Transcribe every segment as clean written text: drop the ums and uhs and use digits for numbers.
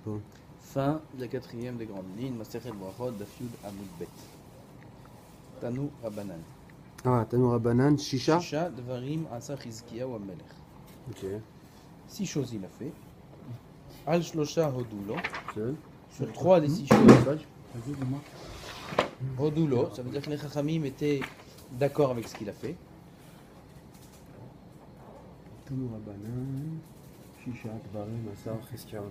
Bon. Fin de la quatrième des grandes lignes, Masechet Brachot, Daf Yud Amud Bet. Tanu Rabbanan. Ah, Tanoura Banane, Shisha. Shisha Dvarim Asa Chizkiyahu HaMelech. Ok. 6 choses il a fait. Al Shlosha Hodulo. Seul. Sur 3 des 6 choses. Vas-y, dis-moi. Hodulo, ça veut dire que les Chachamim étaient d'accord avec ce qu'il a fait. Tanoura Banane, Shisha, Dvarim, Asar, Chizkiyahu.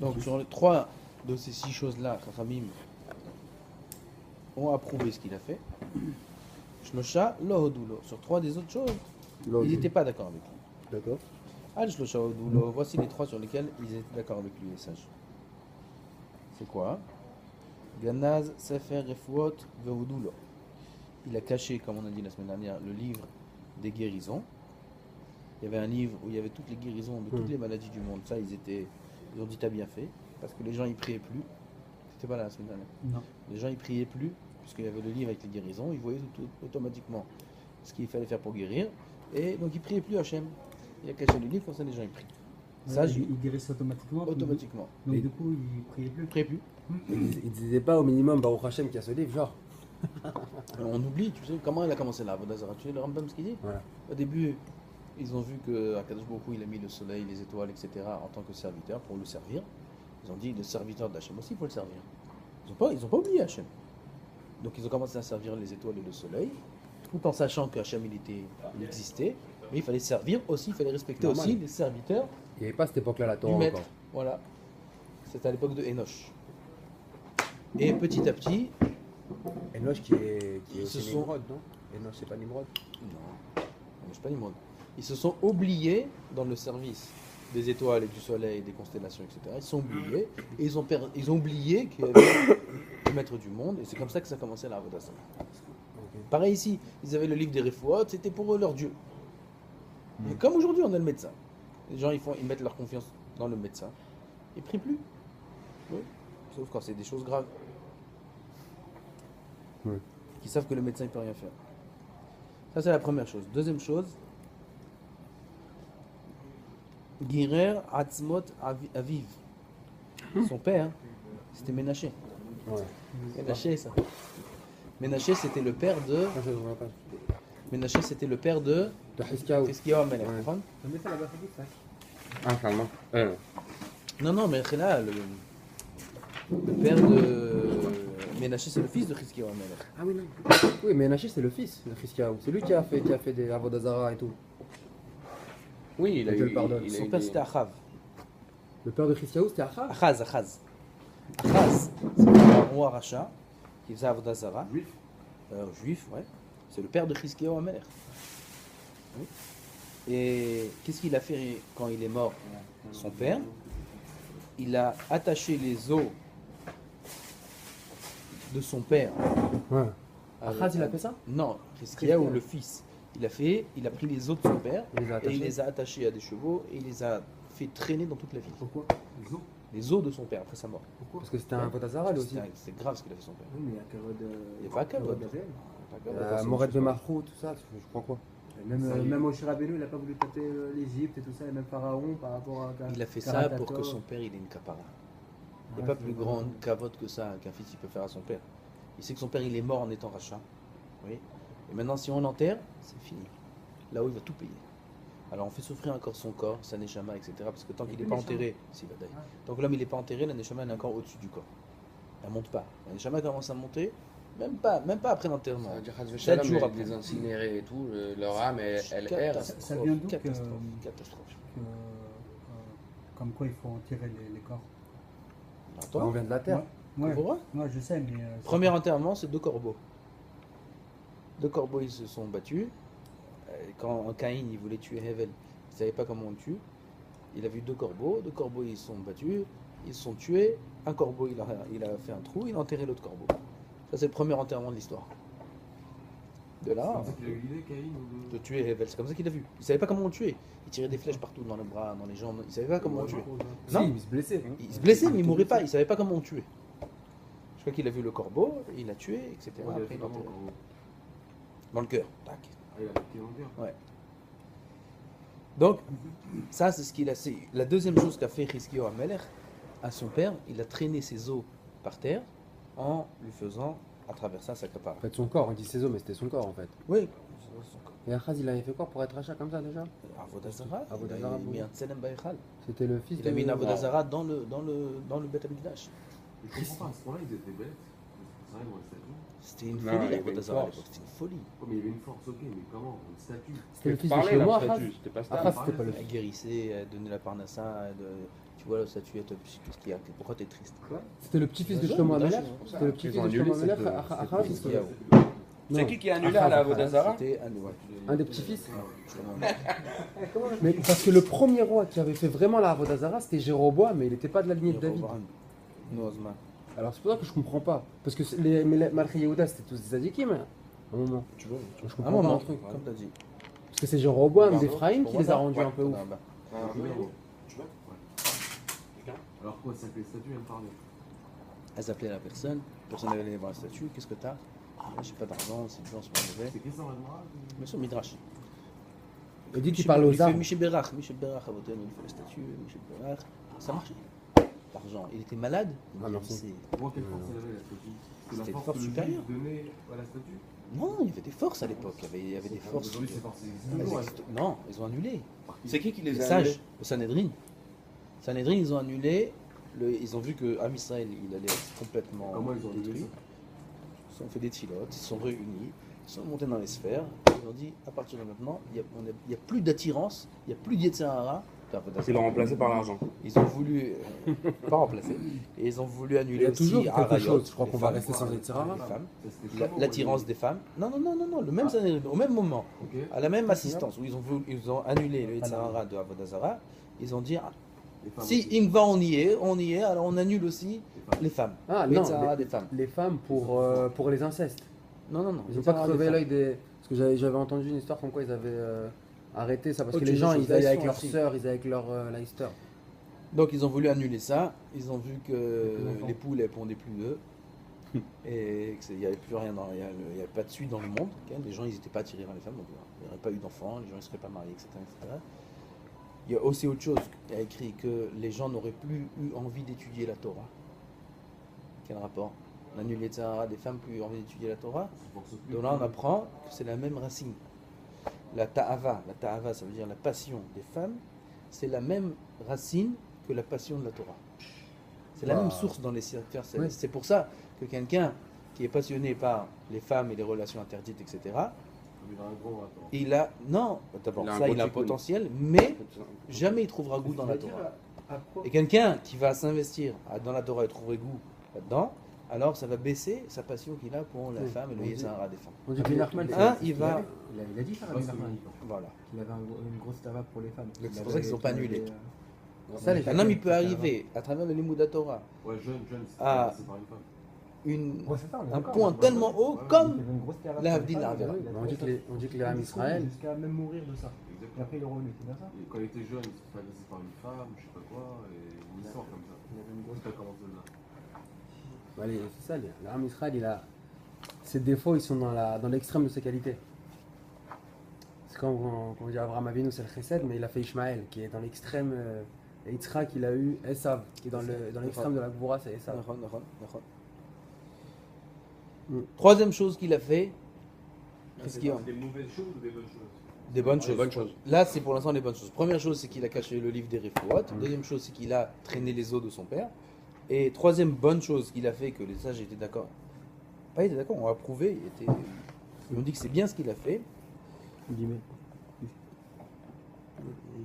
Donc sur les 3 de ces 6 choses-là, Chachamim ont approuvé ce qu'il a fait. Shlosha Lo Hodulo. Sur 3 des autres choses, ils n'étaient pas d'accord avec lui. D'accord. Al Shlosha Hodulo, voici les 3 sur lesquels ils étaient d'accord avec lui, les sages. C'est quoi? Ganaz, Sefer, Refuot, Vehodulo. Il a caché, comme on a dit la semaine dernière, le livre des guérisons. Il y avait un livre où il y avait toutes les guérisons de toutes les maladies du monde. Ça, ils ont dit t'as bien fait, parce que les gens ils priaient plus. C'était pas là la semaine dernière. Non. Les gens ils priaient plus, puisqu'il y avait le livre avec les guérisons. Ils voyaient automatiquement ce qu'il fallait faire pour guérir. Et donc ils priaient plus Hachem. Il a caché le livre, comme ça les gens ils prient. Ça, Il guérissait automatiquement. automatiquement. Donc du coup, il priait plus. Ils priaient plus. Ils disaient pas au minimum Baruch Hashem qui a ce livre, genre. On oublie, tu sais, comment il a commencé là, Avodah Zarah. Tu sais le Rambam ce qu'il dit? Voilà. Au début, ils ont vu que Akadosh Baruch Hu, il a mis le soleil, les étoiles, etc. en tant que serviteur pour le servir. Ils ont dit le serviteur d'Hachem aussi, il faut le servir. Ils ont pas oublié Hachem. Donc ils ont commencé à servir les étoiles et le soleil, tout en sachant que Hachem il existait, mais il fallait servir aussi, il fallait respecter Normal. aussi les serviteurs Il n'y avait pas à cette époque-là la du Torah maître. encore. Voilà. C'était à l'époque de Enoch. Et petit à petit, Enoch qui est Ils aussi se sont- Nimrod, non? Enoch c'est pas Nimrod? non, je sais pas du monde. Ils se sont oubliés dans le service des étoiles et du soleil, des constellations, etc. Ils se sont oubliés et ils ont oublié qu'il y avait le maître du monde et c'est comme ça que ça a commencé la Avodah Zarah. Pareil ici, ils avaient le livre des Refuot, c'était pour eux leur Dieu. Et comme aujourd'hui on a le médecin, les gens ils mettent leur confiance dans le médecin, ils prient plus. Oui. Sauf quand c'est des choses graves. Oui. Qui savent que le médecin ne peut rien faire. Ça c'est la première chose. Deuxième chose, Girer Atzmot Aviv. Son père, c'était Ménaché. Ouais. Ménaché, ça. Ménaché, c'était le père de. Ça, je ne vois pas. Ménaché, c'était le père de. De Hiskiaou. Hiskiyahu HaMelech. Ouais. Comprends? Ça met ça là-bas, ça. Ah, carrément. Non, non, mais là, le père de. Ménaché, c'est le fils de Hiskiyahu HaMelech. Ah oui, non. Oui, mais Naché c'est le fils de Hiskiaou. C'est lui qui a fait des Avodah Zarah et tout. Oui, il a eu- il a Son eu père, des- c'était Achav. Le père de Hiskiaou c'était Achaz. Achaz, Achaz. Achaz, c'était un roi Racha qui faisait Avodah Zarah. Juif, ouais. C'est le père de Hiskiyahu HaMelech. Oui. Et qu'est-ce qu'il a fait quand il est mort, son père? Il a attaché les os de son père. Ouais. Achaz, il a fait ça? Non, Hiskiyahu, le fils. Il a pris les os de son père Il les a et il attachés. les a attachés à des chevaux et il les a fait traîner dans toute la ville. Pourquoi? Les os. Les os de son père après sa mort. Pourquoi? Parce que c'était un Avodah Zarah lui aussi. C'est grave ce qu'il a fait son père. Oui, mais il y a Kavod. Il y a pas Kavod. Moret de Mahou, tout ça, je crois quoi. Même Moshe Rabbeinu, il n'a pas voulu taper l'Égypte et tout ça, et même Pharaon par rapport à. Il a fait ça pour que son père il ait une capara. Il n'y a pas plus grande cavote que ça qu'un fils il peut faire à son père. Il sait que son père il est mort en étant rachat. Oui. Et maintenant si on l'enterre, c'est fini. Là où il va tout payer. Alors on fait souffrir encore son corps, sa neshama, etc. Parce que tant qu'il n'est pas enterré, si va d'ailleurs. Tant que l'homme il n'est pas enterré, la neshama elle est encore au-dessus du corps. Elle ne monte pas. La neshama commence à monter, même pas après l'enterrement. Ça veut dire que 7 jours après. les incinérés et tout, leur âme, elle erre. Ça vient d'où que- Catastrophe. Comme quoi il faut en tirer les corps. On Attends, vient de la terre. Ouais, Pourquoi ouais, je sais, mais. premier enterrement, c'est 2 corbeaux. 2 corbeaux, ils se sont battus. Quand Caïn, il voulait tuer Hevel, il ne savait pas comment on le tue. Il a vu 2 corbeaux. 2 corbeaux, ils se sont battus. Ils se sont tués. Un corbeau, il a fait un trou. Il a enterré l'autre corbeau. Ça, c'est le premier enterrement de l'histoire. De là, de tuer Hevel. C'est comme ça qu'il a vu. Il ne savait pas comment on le tuait. Il tirait des flèches partout dans les bras, dans les jambes. Il ne savait pas comment on le tuait. Si, Non. il se blessait. Il se blessait, mais il ne mourait pas. Il ne savait pas comment on le tuait. Je crois qu'il a vu le corbeau, il l'a tué, etc. Après, il l'a enterré. Dans le cœur. Tac. Ouais. Donc, ça c'est ce qu'il a. C'est la deuxième chose qu'a fait Hiskiyahu HaMelech, à son père, il a traîné ses os par terre en lui faisant à travers ça sa capara. En fait, son corps, on dit ses os, mais c'était son corps en fait. Oui. Et Achaz, il avait fait quoi pour être rachat comme ça déjà? Avodazara, Avodah il Zarah, a mis un tselem baïchal. C'était le fils Il a mis une de. Avodazara dans le Beth Amikdash. Je comprends pas, à ce point-là, ils étaient bêtes. C'est vrai, une statue. C'était une Non, folie il y avait l'Avodazara à une l'époque, c'était une folie. Oh, mais il y avait une force, ok, mais comment? Une statue. C'était le fils de Parler, Shlomo, la Achaz. statue, c'était pas ça. Achaz, c'était pas le Elle fils. guérissait, elle donnait la parnassa, tu vois la statuette, qu'est-ce qu'il y a? Pourquoi t'es triste? C'était le petit-fils de Ouais, Shlomo Midrash, Amelech. c'est C'était le petit-fils Ils ont de Shlomo annulé Amelech. cette- Achaz, Qu'est-ce qu'il y a? C'est qui a annulé à la Vodazara? C'était Un des petits-fils. Non, Mais parce que le premier roi qui avait fait vraiment la Avodazara, c'était Jéroboam, mais il n'était pas de la lignée de David. Nozma. Alors c'est pour ça que je comprends pas. Parce que les Malchi Yehuda, c'était tous des Adikim, hein, à un moment. Tu vois, Je un comprends pas moment, un truc. comme t'as dit. Parce que c'est Jéroboam Pardon, d'Ephraïm pour qui moi, les a ça rendus Ouais, un peu ouf. bah, Tu vois? Alors quoi, ça fait statue, elle me parlait. Elle s'appelait la personne n'avait allé voir la statue, qu'est-ce que t'as? J'ai pas d'argent, c'est gens sont pas mauvais. C'est qui ça, Radmara? Mais sur Midrash. Il dit qu'il parle aux arbres. Michel Berach, à Voten, il fait la statue, Michel Berach. Ça marchait. L'argent. Il était malade. Ah, merci. C'est- Pour quelle force elle avait, la statue? C'était la une force force que le supérieure. juif donnait à la statue? Non, il y avait des forces à l'époque. Il y avait des forces. Aujourd'hui, ces forces existent Elles toujours, existent- Non, ils ont annulé. C'est qui Les les a sages, annulés? le Sanhedrin. Sanhedrin, ils ont annulé. Ils ont vu que Am Israël, il allait être complètement Comment ils ont annulé détruit. ça? Ils ont fait des tfilotes, ils se sont réunis, ils sont montés dans les sphères. Ils ont dit à partir de maintenant, il n'y a plus d'attirance, il n'y a plus d'Yetzirara. Ils l'ont remplacé par l'argent. Ils ont voulu, pas remplacer, et ils ont voulu Il annuler y a toujours aussi quelque Arayot, chose. Je crois les qu'on va femmes, rester sans Yetzirara. les femmes. Ça, c'était Shlomo, L'attirance ouais. des femmes. Non, le même Sanhedrin, au même moment, Ok. à la même assistance, où ils ont annulé le Yetzirara de Avodazara, ils ont dit, Les femmes si aussi. Ingva on y est, alors on annule aussi les femmes. Ah Le non, Yetzirara des femmes. les femmes pour les incestes. Non. Ils n'ont pas Yetzirara des crevé femmes. l'œil des. Parce que j'avais entendu une histoire comme quoi ils avaient arrêté ça. Parce que Autre les gens chose, ils allaient ils avec sont leurs assis. sœurs, ils allaient avec leur Leicester. Donc ils ont voulu annuler ça, ils ont vu que les poules elles pondaient plus d'œufs et qu'il n'y avait plus rien, il n'y avait pas de suite dans le monde, les gens ils n'étaient pas attirés vers les femmes, donc il n'y aurait pas eu d'enfants, les gens ne seraient pas mariés, etc., etc. Il y a aussi autre chose qui a écrit que les gens n'auraient plus eu envie d'étudier la Torah. Quel rapport? On annule les Tzahara, des femmes plus eu envie d'étudier la Torah. Donc là on apprend que c'est la même racine. La ta'ava ça veut dire la passion des femmes, c'est la même racine que la passion de la Torah. C'est la Wow. même source dans les sphères Oui. célestes. C'est pour ça que quelqu'un qui est passionné par les femmes et les relations interdites, etc., Il a un gros rapport. il a, non, d'abord Il a un ça, il gros a un tikkun. potentiel, mais jamais il trouvera goût dans la Torah. Et quelqu'un qui va s'investir dans la Torah et trouver goût là-dedans, alors ça va baisser sa passion qu'il a pour la Oui. femme et le On dit- Yetzirara des femmes. On dit que les Nachman, Il va, Il a dit ça, Ouais, Rabbi c'est Nachman, voilà. qu'il avait une grosse tava pour les femmes. C'est pour ça qu'ils sont pas annulés. Ça, les Un homme, il peut arriver à travers le Limouda Torah Ouais, jeune, c'est Ah. c'est par une femme. un point tellement haut comme la Havdil la Avera. On dit que les Ham Israël, jusqu'à même mourir de ça. Et Exactement. après il est revenu, c'est bien ça? Et quand il était jeune, il s'est fait agresser par une femme, je sais pas quoi, et une histoire comme ça. Il avait une grosse Ça commence de là. allez, c'est ça, le Ham Israël, il a ses défauts, ils sont dans l'extrême de ses qualités. C'est comme quand on dit Abraham Avinu, c'est le Chesed, mais il a fait Ishmaël, qui est dans l'extrême. Et Yitzhak, il a eu Esav, qui est dans l'extrême de la Gvoura, c'est Esav. Troisième chose qu'il a fait, qu'est-ce qu'il y a? Des mauvaises choses ou des bonnes choses? Des bonnes Des choses. bonnes choses. Là, c'est pour l'instant des bonnes choses. Première chose, c'est qu'il a caché le livre des Refouot. Deuxième chose, c'est qu'il a traîné les os de son père. Et troisième bonne chose qu'il a fait, que les sages étaient d'accord. Pas étaient d'accord, on a approuvé. Ils ont dit que c'est bien ce qu'il a fait. Guimel.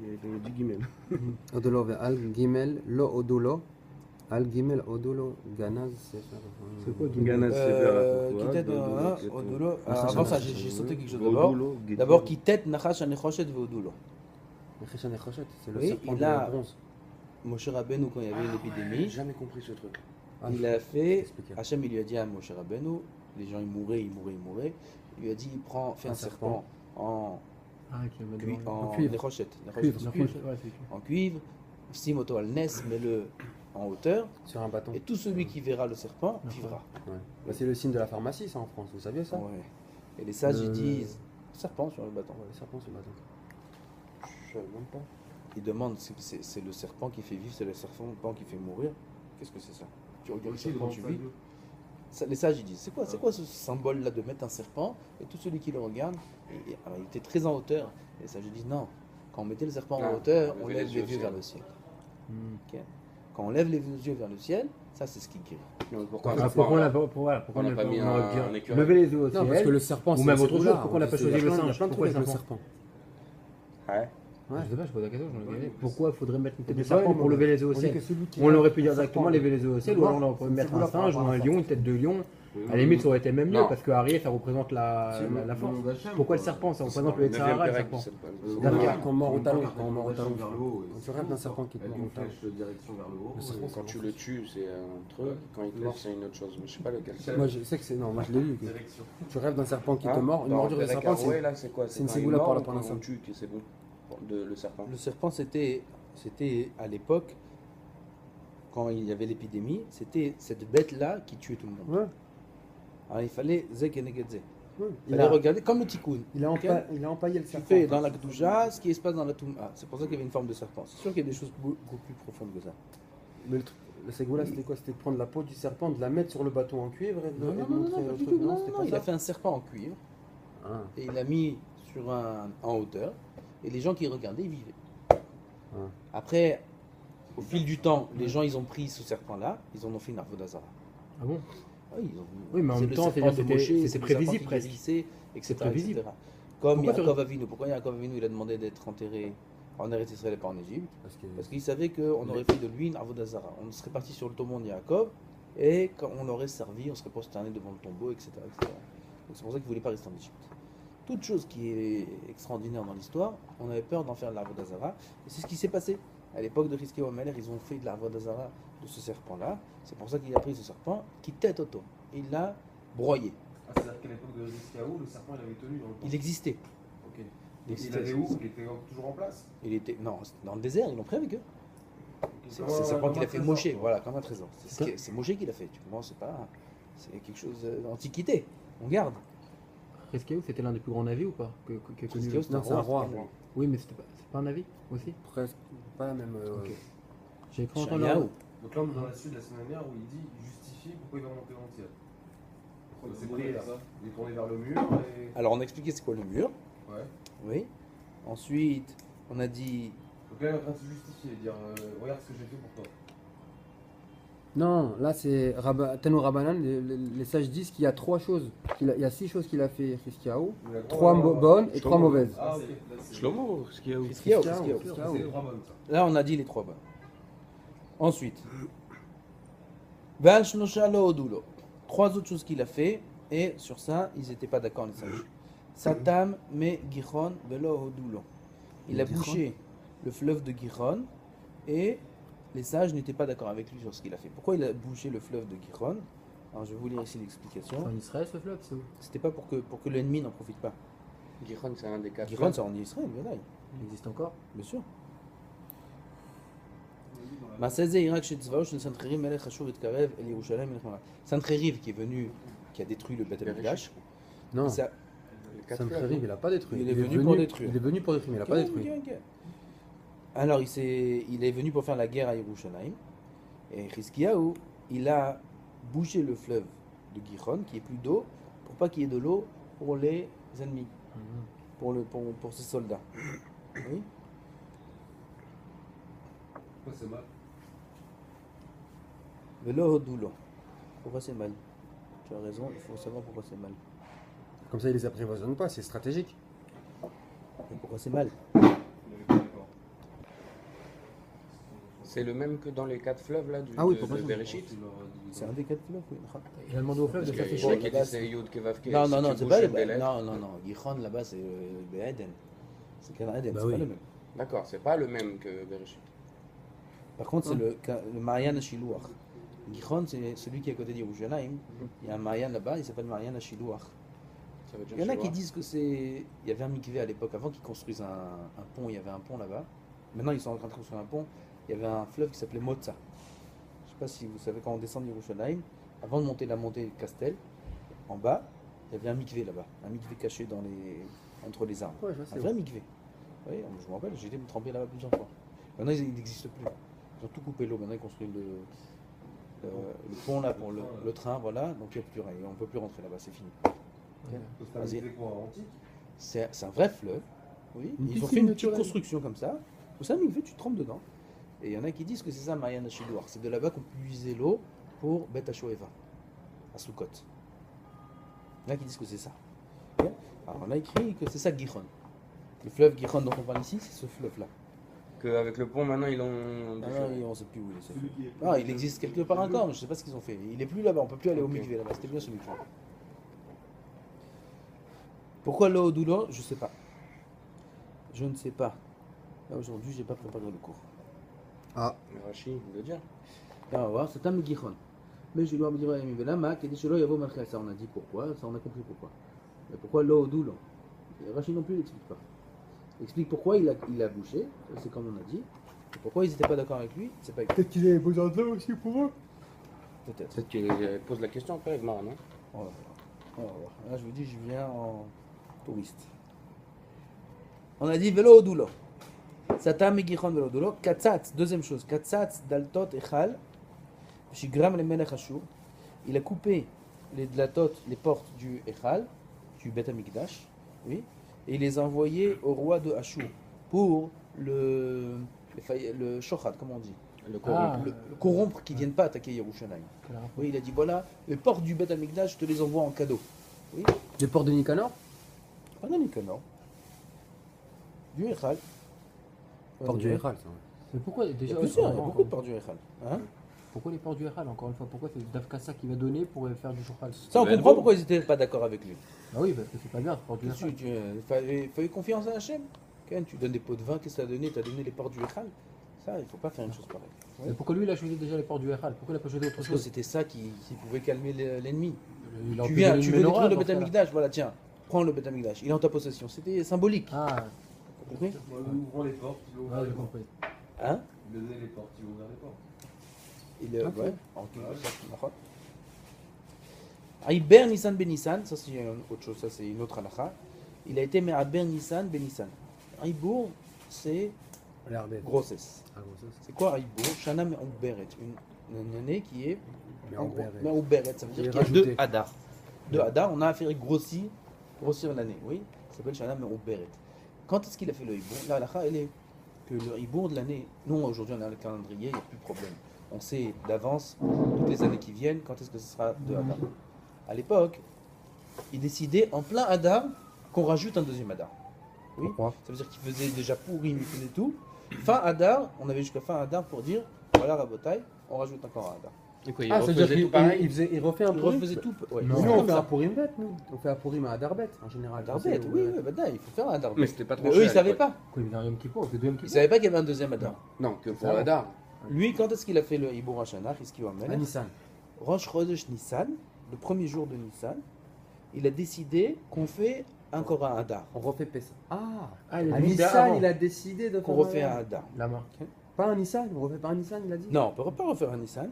Il a dit guimel. Odolo ve'al gimel lo odulo. Al gimel odulo ganaz sefer. C'est quoi Ganaz, Quitet, Odulo. Avant ça, j'ai sauté quelque chose d'abord. D'abord, Quitet, Nachash, Anechoshet, Veodulo. Nechesha Nechoshet, c'est le Oui, serpent il de a- bronze. Moshe Rabbeinu, quand il y avait une J'ai épidémie, jamais compris ce truc. il a fait. Expliquez. Hachem, il lui a dit à Moshe Rabbeinu, les gens ils mouraient. Il lui a dit, fais un serpent en cuivre. Nechoshet, Cuivre. en cuivre, Simoto al Nes, mets-le en hauteur, Sur un bâton. et tout celui qui verra le serpent vivra. Ouais. Bah, c'est le signe de la pharmacie, ça, en France. Vous saviez ça? Ouais. Et les sages ils Le- disent serpent sur le bâton. Ouais, le serpent sur le bâton. Je savais même pas. il demande si c'est le serpent qui fait vivre, c'est le serpent qui fait mourir. Qu'est-ce que c'est ça? Tu regardes le serpent, tu vis. Les sages ils disent, c'est quoi ce symbole-là de mettre un serpent? Et tout celui qui le regarde, alors, il était très en hauteur. Et les sages disent non. Quand on mettait le serpent en hauteur, on lève les yeux vers le ciel. Ok. Quand on lève les yeux vers le ciel, ça c'est ce qui guérit. Non, mais pourquoi Ah, un pourquoi serpent, on n'a on n'a pas mis un écureuil? lever les yeux au Non, parce que ciel le serpent, ou même c'est autre chose, là. pourquoi on n'a pas choisi le Il y a singe? plein de Pourquoi trucs avec le le serpent? Ouais. Ouais. Je sais pas, je pose la question, j'en ai gagné. Pourquoi il faudrait mettre une tête de Ouais, serpent mais pour on- lever les yeux au On dit ciel? que celui qui On va- aurait pu dire serpent, directement lever les yeux au ciel, ou alors on aurait pu mettre un singe ou un lion, une tête de lion. À la limite, ça aurait été même mieux Non. parce que Arié, ça représente la force. Pourquoi le serpent? Ça représente le Sahara, le serpent. Quand on mord au talon, quand on mord au talon. vers le haut. Quand tu rêves d'un serpent qui te Avec mord au une talon. flèche direction vers le haut. Le serpent, Quand tu le tues, c'est un truc. Quand il te mord, c'est une autre chose. Mais je sais pas lequel c'est. Moi je sais que c'est. Non, moi je l'ai lu. Direction. Tu rêves d'un serpent qui te Hein? mord. Une Dans mordure de Perek serpent, Arouet, c'est. là, c'est quoi? c'est une quand il ségoula mord par ou rapport à un quand on serpent. tue que c'est bon le serpent. Le serpent, c'était à l'époque, quand il y avait l'épidémie, c'était cette bête-là qui tuait tout le monde. Ouais. Alors il fallait Zek et Negedze. Ouais. Il fallait regarder comme le tikkun. Il a empaillé le Tu serpent. fais dans la Gdouja ce qui se passe dans la Touma. C'est pour ça qu'il y avait une forme de serpent. C'est sûr qu'il y a des choses beaucoup plus profondes que ça. Mais le ségoula, c'était quoi? C'était de prendre la peau du serpent, de la mettre sur le bâton en cuivre et de Non, montrer pas le du truc. tout. Non, c'était pas Il a ça. fait un serpent en cuivre Ah. et il l'a mis en hauteur. Et les gens qui regardaient, ils vivaient. Après, au fil du temps, les gens, ils ont pris ce serpent-là, ils en ont fait une Arvodazara. Ah bon? Oui, ils ont- Oui, mais en c'est même le temps, serpent c'est-à-dire de c'était- Moshe, c'était c'est le prévisible serpent qui presque. guérissait, etc., prévisible. etc. Comme Pourquoi Yaakov Avinu. Pourquoi Yaakov Avinu il a demandé d'être enterré en Eretz Israël et pas en Égypte? Parce qu'il savait qu'on aurait fait de lui une Avodazara. On serait parti sur le tombeau de Yaakov et quand on l'aurait servi, on serait prosterné devant le tombeau, etc. etc. Donc c'est pour ça qu'il ne voulait pas rester en Égypte. Toute chose qui est extraordinaire dans l'histoire, on avait peur d'en faire de l'Avodazara. Et c'est ce qui s'est passé. À l'époque de Hiskiyahu Hamelech, ils ont fait de l'Avodazara de ce serpent-là. C'est pour ça qu'il a pris ce serpent qui tête auto. Il l'a broyé. Ah, c'est-à-dire qu'à l'époque de Rizkiaou, le serpent il avait tenu dans le temps. Il existait. Ok. Il Il avait où? Il était toujours en place? Il était non, dans le désert, ils l'ont pris avec eux. C'est Comme le un- serpent comme qu'il un a fait trésor, Moshe, quoi. voilà, comme un trésor. C'est Moshe qui l'a fait. Tu comprends, c'est pas, c'est quelque chose d'antiquité. On garde. Rescue, c'était l'un des plus grands navires ou pas que connu Rescue, c'est Non, c'est un roi. Oui, mais c'est pas un navire aussi. Presque. Pas la même. Ok. J'ai cru entendre. Shayahu. Donc là, on est dans la suite de la semaine dernière où il dit justifier pourquoi il va monter dans le ciel. C'est pris là. Il est tourné vers le mur et. Alors on a expliqué c'est quoi le mur. Ouais. Oui. Ensuite, on a dit Donc là, il est en train de se justifier, dire regarde ce que j'ai fait pour toi. Non, là c'est Tano Rabbanan, les sages disent qu'il y a trois choses. Il y a 6 choses qu'il a fait Hiskiyahu, Il a le droit 3 d'avoir- bonnes et 3 mauvaises. Ah, ok. Là, c'est- Shlomo, ce qu'il y a où? Hiskiyahu, Hiskiyahu. Hiskiyahu. C'est les 3 bonnes, ça. Là, on a dit les 3 bonnes. Ensuite, Val Shnosha lo odulo. 3 autres choses qu'il a fait, et sur ça, ils n'étaient pas d'accord, les sages. Satam me Gichon velo odulo. Il a Gichon. bouché le fleuve de Gichon, et les sages n'étaient pas d'accord avec lui sur ce qu'il a fait. Pourquoi il a bouché le fleuve de Gichon? Alors, je vais vous lire ici l'explication. C'est en Israël ce fleuve, c'est où? C'était pas pour que l'ennemi n'en profite pas. Giron, c'est un des 4. Gichon, c'est en Israël, bien là. Il existe encore? Bien sûr. Sancheriv qui est venu, qui a détruit le Beth Amikdash. Non, Ça- Sancheriv, il a pas détruit. Il est venu pour détruire. Il est venu pour détruire, mais il a pas Ok, détruit. ok, ok. Alors il est venu pour faire la guerre à Yerushalayim. Et Hiskiyahu, il a bouché le fleuve de Gichon, qui est plus d'eau, pour pas qu'il y ait de l'eau pour les ennemis, pour ses soldats. Oui. Pourquoi c'est mal? Velo hodulo. Pourquoi c'est mal? Tu as raison, il faut savoir pourquoi c'est mal. Comme ça, il les apprivoisonne pas, c'est stratégique. Mais pourquoi c'est mal? Il avait pas d'accord. C'est le même que dans les 4 fleuves là, Ah oui, de pourquoi Bereshit. C'est un des 4 fleuves, oui. Il a demandé au fleuve Parce de qu'il faire y a sécher. qui dit c'est Yud Kevavke. Non, Si non, non, tu c'est bouges pas une des lettres- non. Gichon là-bas, c'est le Eden. C'est Gan Eden, Bah c'est oui. pas le même. D'accord, c'est pas le même que Bereshit. Par contre, c'est le Marian à Shilouach. Gichon, c'est celui qui est à côté d'Yerushalayim. Il y a un Marian là-bas, il s'appelle Marian à Shilouach. Ça veut dire Il y en a chez qui moi. disent que c'est. Il y avait un mikvé à l'époque, avant qu'ils construisent un pont, il y avait un pont là-bas. Maintenant, ils sont en train de construire un pont. Il y avait un fleuve qui s'appelait Motza. Je ne sais pas si vous savez, quand on descend de Yerushalayim, avant de monter la montée de Castel, en bas, il y avait un mikvé là-bas. Un mikvé caché entre les arbres. Ouais, je vois, c'est Un vrai mikvé. Oui, je me rappelle, j'ai été me tremper là-bas plusieurs fois. Maintenant, il n'existe plus. Ils ont tout coupé l'eau. Maintenant, ils construisent le pont là pour le train, voilà. Donc, il n'y a plus rien. On ne peut plus rentrer là-bas, c'est fini. Vas-y. C'était quoi, antique? C'est un vrai fleuve. Oui. Une Ils ont piscine fait une petite naturelle. construction comme ça. Vous savez, tu te trempes dedans. Et il y en a qui disent que c'est ça, Marianne Achidouar. C'est de là-bas qu'on peut puiser l'eau pour Bet Hashoeva, à Soukot. Il y en a qui disent que c'est ça. Bien. Alors, on a écrit que c'est ça Gihon. Le fleuve Gihon dont on parle ici, c'est ce fleuve-là. Qu'avec le pont, maintenant, ils ont. Ah non, on ne sait plus où il est. Ce fleuve. Ah, il existe quelque part encore, mais je ne sais pas ce qu'ils ont fait. Il n'est plus là-bas, on ne peut plus aller au Mikvé là-bas. C'était bien ce Mikvé. Pourquoi l'eau doulo? Je ne sais pas. Je ne sais pas. Là, aujourd'hui, je n'ai pas préparé le cours. Ah, Rachid, il veut dire. Là, on va voir, c'est un Gihon. Mais je dois me dire, mais là, Mac, il dit, ça, on a dit pourquoi, ça, on a compris pourquoi. Mais pourquoi l'eau doulo? Rachid non plus, il n'explique pas. Il explique pourquoi il a bouché, c'est comme on a dit. Et pourquoi ils n'étaient pas d'accord avec lui, c'est pas écrit. peut-être qu'il avait besoin de l'eau aussi pour eux. Peut-être. Peut-être qu'il pose la question après avec Mara, non? On va voir. On va voir. Là, je vous dis, je viens en touriste. On a dit vélo doulo. Satan megichon vélo doulo. Katzatz, deuxième chose. Katzatz daltot echal. Shigram le melech Ashur. Il a coupé les dlatot, les portes du echal, du Bet Amikdash, oui, et il les a envoyés au roi de Ashur pour le shochad, comment on dit, le corrompre qui ne viennent pas attaquer Yerushalayim. Oui, il a dit voilà, les portes du Bet Amikdash, je te les envoie en cadeau. Oui. Les portes de Nicanor? Pas d'un Nicanor. Du Echal. Porte du Héral, ça. Mais pourquoi Il y déjà a plusieurs, il y a beaucoup de portes du Echal. Hein? Pourquoi les portes du Héral, encore une fois? Pourquoi c'est Davkassa qui va donner pour faire du chouchal? Ça, on comprend pourquoi ils n'étaient pas d'accord avec lui. Ah oui, parce que c'est pas bien, ce porte du Héral. Il fallait confiance à Hachem. Quand tu donnes des pots de vin, qu'est-ce que ça a donné? Tu as donné les portes du Echal. Ça, il ne faut pas faire une chose pareille. Mais pourquoi lui il a choisi déjà les portes du Héral? Pourquoi il n'a pas choisi autre Parce que chose? c'était ça qui pouvait calmer l'ennemi. Il aurait Tu pu viens, donner tu une veux menorah détruire le dans ce Bet cas-là. Amikdash, voilà, tiens, prends le Bet Amikdash. Il est en ta possession. C'était symbolique. Ah, Vous comprenez? Nous ouvrons les portes, il ouvre ouais, les j'ai portes. compris. Hein? Il a donné les portes, il ouvre les portes. Ouais, en quelque sorte. Aïber Nissan Ben Nissan, ça c'est autre chose, ça c'est une autre halakha. Il a été Me'aber Nissan Ben Nissan. Aïbour, c'est Regardez. grossesse. Ah, grossesse. C'est quoi Aïbour? Shana Me'ouberet, une année qui est Me'ouberet. Me'ouberet, ça veut dire Qui est qu'il y a rajoutée. deux Hadar. Deux Hadar, on a fait grossir l'année, oui. Ça s'appelle Shana Me'ouberet. Quand est-ce qu'il a fait le Aïbour? La halakha, elle est que le Aïbour de l'année, nous aujourd'hui on a le calendrier, il n'y a plus de problème. On sait d'avance, toutes les années qui viennent, quand est-ce que ce sera de Hadar. À l'époque, il décidait en plein Hadar qu'on rajoute un deuxième Hadar. Oui. Pourquoi? Ça veut dire qu'il faisait déjà Pourim, il faisait tout. Fin Hadar, on avait jusqu'à fin Hadar pour dire voilà Rabotai, on rajoute encore un Hadar. Et quoi, il Ah, ça veut dire refaisait qu'il tout pareil? il refait un Il Purim? refaisait tout. Ouais. Nous, Non. on fait un Purim bête, nous. On fait un Purim à Adarbet, en général. Hadarbet, oui, il faut faire un Hadar. Mais c'était pas trop Mais cher eux, ils à savaient l'époque. pas. Quoi, il vient Yom Kippour, c'est deuxième Ils Kippour. savaient pas qu'il y avait un deuxième Hadar. Non, que pour Ça, Hadar. Lui, quand est-ce qu'il a fait le Hibour Hashanah? Qu'est-ce qu'il va À mener? Nissan. Rosh Chodesh Nissan, le premier jour de Nissan, il a décidé qu'on fait encore un Hadar. On refait Pessa. Ah, Ah, il à a mis Nissan, avant. il a décidé de Qu'on faire refait un Hadar. La marque. Pas un Nissan, on refait pas un Nissan, il a dit? Non, on ne peut pas refaire un Nissan.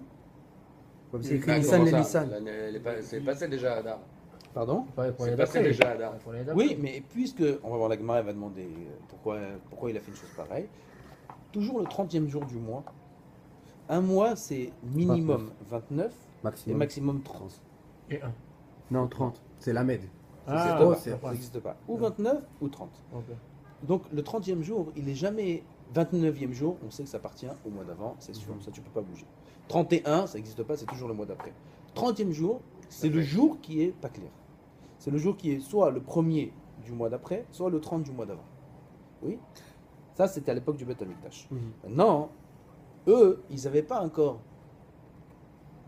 Comme c'est écrit Bah, Nissan, comment les ça Nissan. C'est passé déjà à Hadar. Pardon? Pareil pour C'est les passé d'après. déjà à Hadar. Pour les d'après. Oui, mais puisque, on va voir la Gemara, elle va demander pourquoi il a fait une chose pareille. Toujours le 30e jour du mois. Un mois, c'est minimum 29 et Maximum. maximum 30. Et un. Non, 30. C'est la Med. Ah, Ça c'est- n'existe pas. Ou 29 ou 30. ok. Donc le 30e jour, il n'est jamais 29e jour, on sait que ça appartient au mois d'avant, c'est sûr, ça tu peux pas bouger. 31, ça n'existe pas, c'est toujours le mois d'après. 30e jour, c'est le jour qui est pas clair. C'est le jour qui est soit le premier du mois d'après, soit le 30 du mois d'avant. Oui. Ça, c'était à l'époque du Bet Amikdash. Maintenant, eux, ils n'avaient pas encore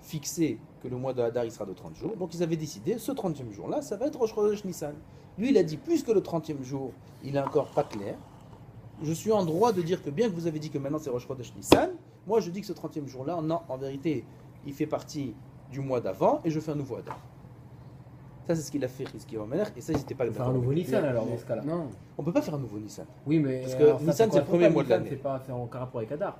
fixé que le mois de Hadar il sera de 30 jours. Donc ils avaient décidé, ce 30e jour-là, ça va être Rosh Chodesh Nissan. Lui, il a dit, puisque le 30e jour, il est encore pas clair, je suis en droit de dire que bien que vous avez dit que maintenant c'est Rosh Chodesh Nissan, moi je dis que ce 30e jour-là, non, en vérité, il fait partie du mois d'avant et je fais un nouveau Hadar. Ça, c'est ce qu'il a fait, Rizki Omer, et ça, ils n'étaient pas On le va faire un nouveau Nissan alors dans ce cas-là. Non. On peut pas faire un nouveau Nissan. Oui, mais. Parce que alors, ça, Nissan, c'est le premier mois de Nissan, l'année. C'est en rapport avec Hadar.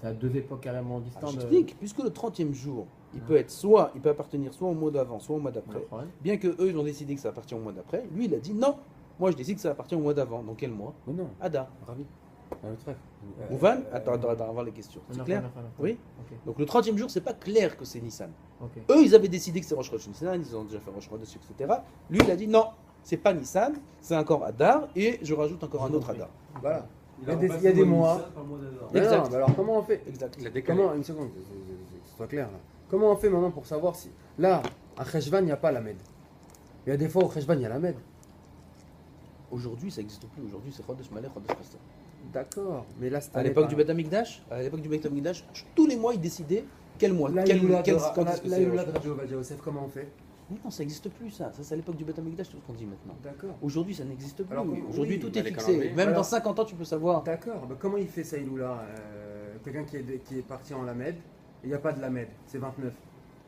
C'est à deux époques carrément Ah, distantes. j'explique, puisque le 30e jour, il peut être soit, il peut appartenir soit au mois d'avant, soit au mois d'après. Bien que eux, ils ont décidé que ça appartient au mois d'après, lui, il a dit non. Moi, je décide que ça appartient au mois d'avant. Donc quel mois? Mais non. Hadar. Ravi. Le trèfle. Mouvan, attends, avant les questions. C'est clair? Oui. Ok. Donc le 30e jour, c'est pas clair que c'est Nissan. Ok. Eux, ils avaient décidé que c'est Rosh Chodesh Nissan, ils ont déjà fait Rosh Chodesh, etc. Lui, il a dit non, c'est pas Nissan, c'est encore Adar, et je rajoute encore un autre Adar. Voilà. Il a Il y a remplacé des le mois mois. Nissan par le mois d'Adar. Mais Exact. non, mais alors comment on fait? Exact. Il a décalé. Comment, une seconde, que ce soit clair là. Comment on fait maintenant pour savoir si. Là, à Cheshvan, il n'y a pas la Med. Il y a des fois au Cheshvan, il y a la Med. Aujourd'hui, ça n'existe plus. Aujourd'hui, c'est Chodesh Malach, Chodesh Chassan. D'accord, mais là, c'était À l'époque du Beth Amikdash, tous les mois, ils décidaient quel mois, Là, quand il est-ce que là, c'est il Rosh de Radio Ovadia Yosef, comment on fait? Mais non, ça n'existe plus, ça. Ça, c'est à l'époque du Beth Amikdash, tout ce qu'on dit maintenant. D'accord. Aujourd'hui, ça n'existe plus. Alors, Aujourd'hui, oui, tout bah, est les fixé. calendriers. Même Alors- dans 50 ans, tu peux savoir. D'accord, mais comment il fait ça, Iloula quelqu'un qui est parti en Lamed, il n'y a pas de Lamed, c'est 29.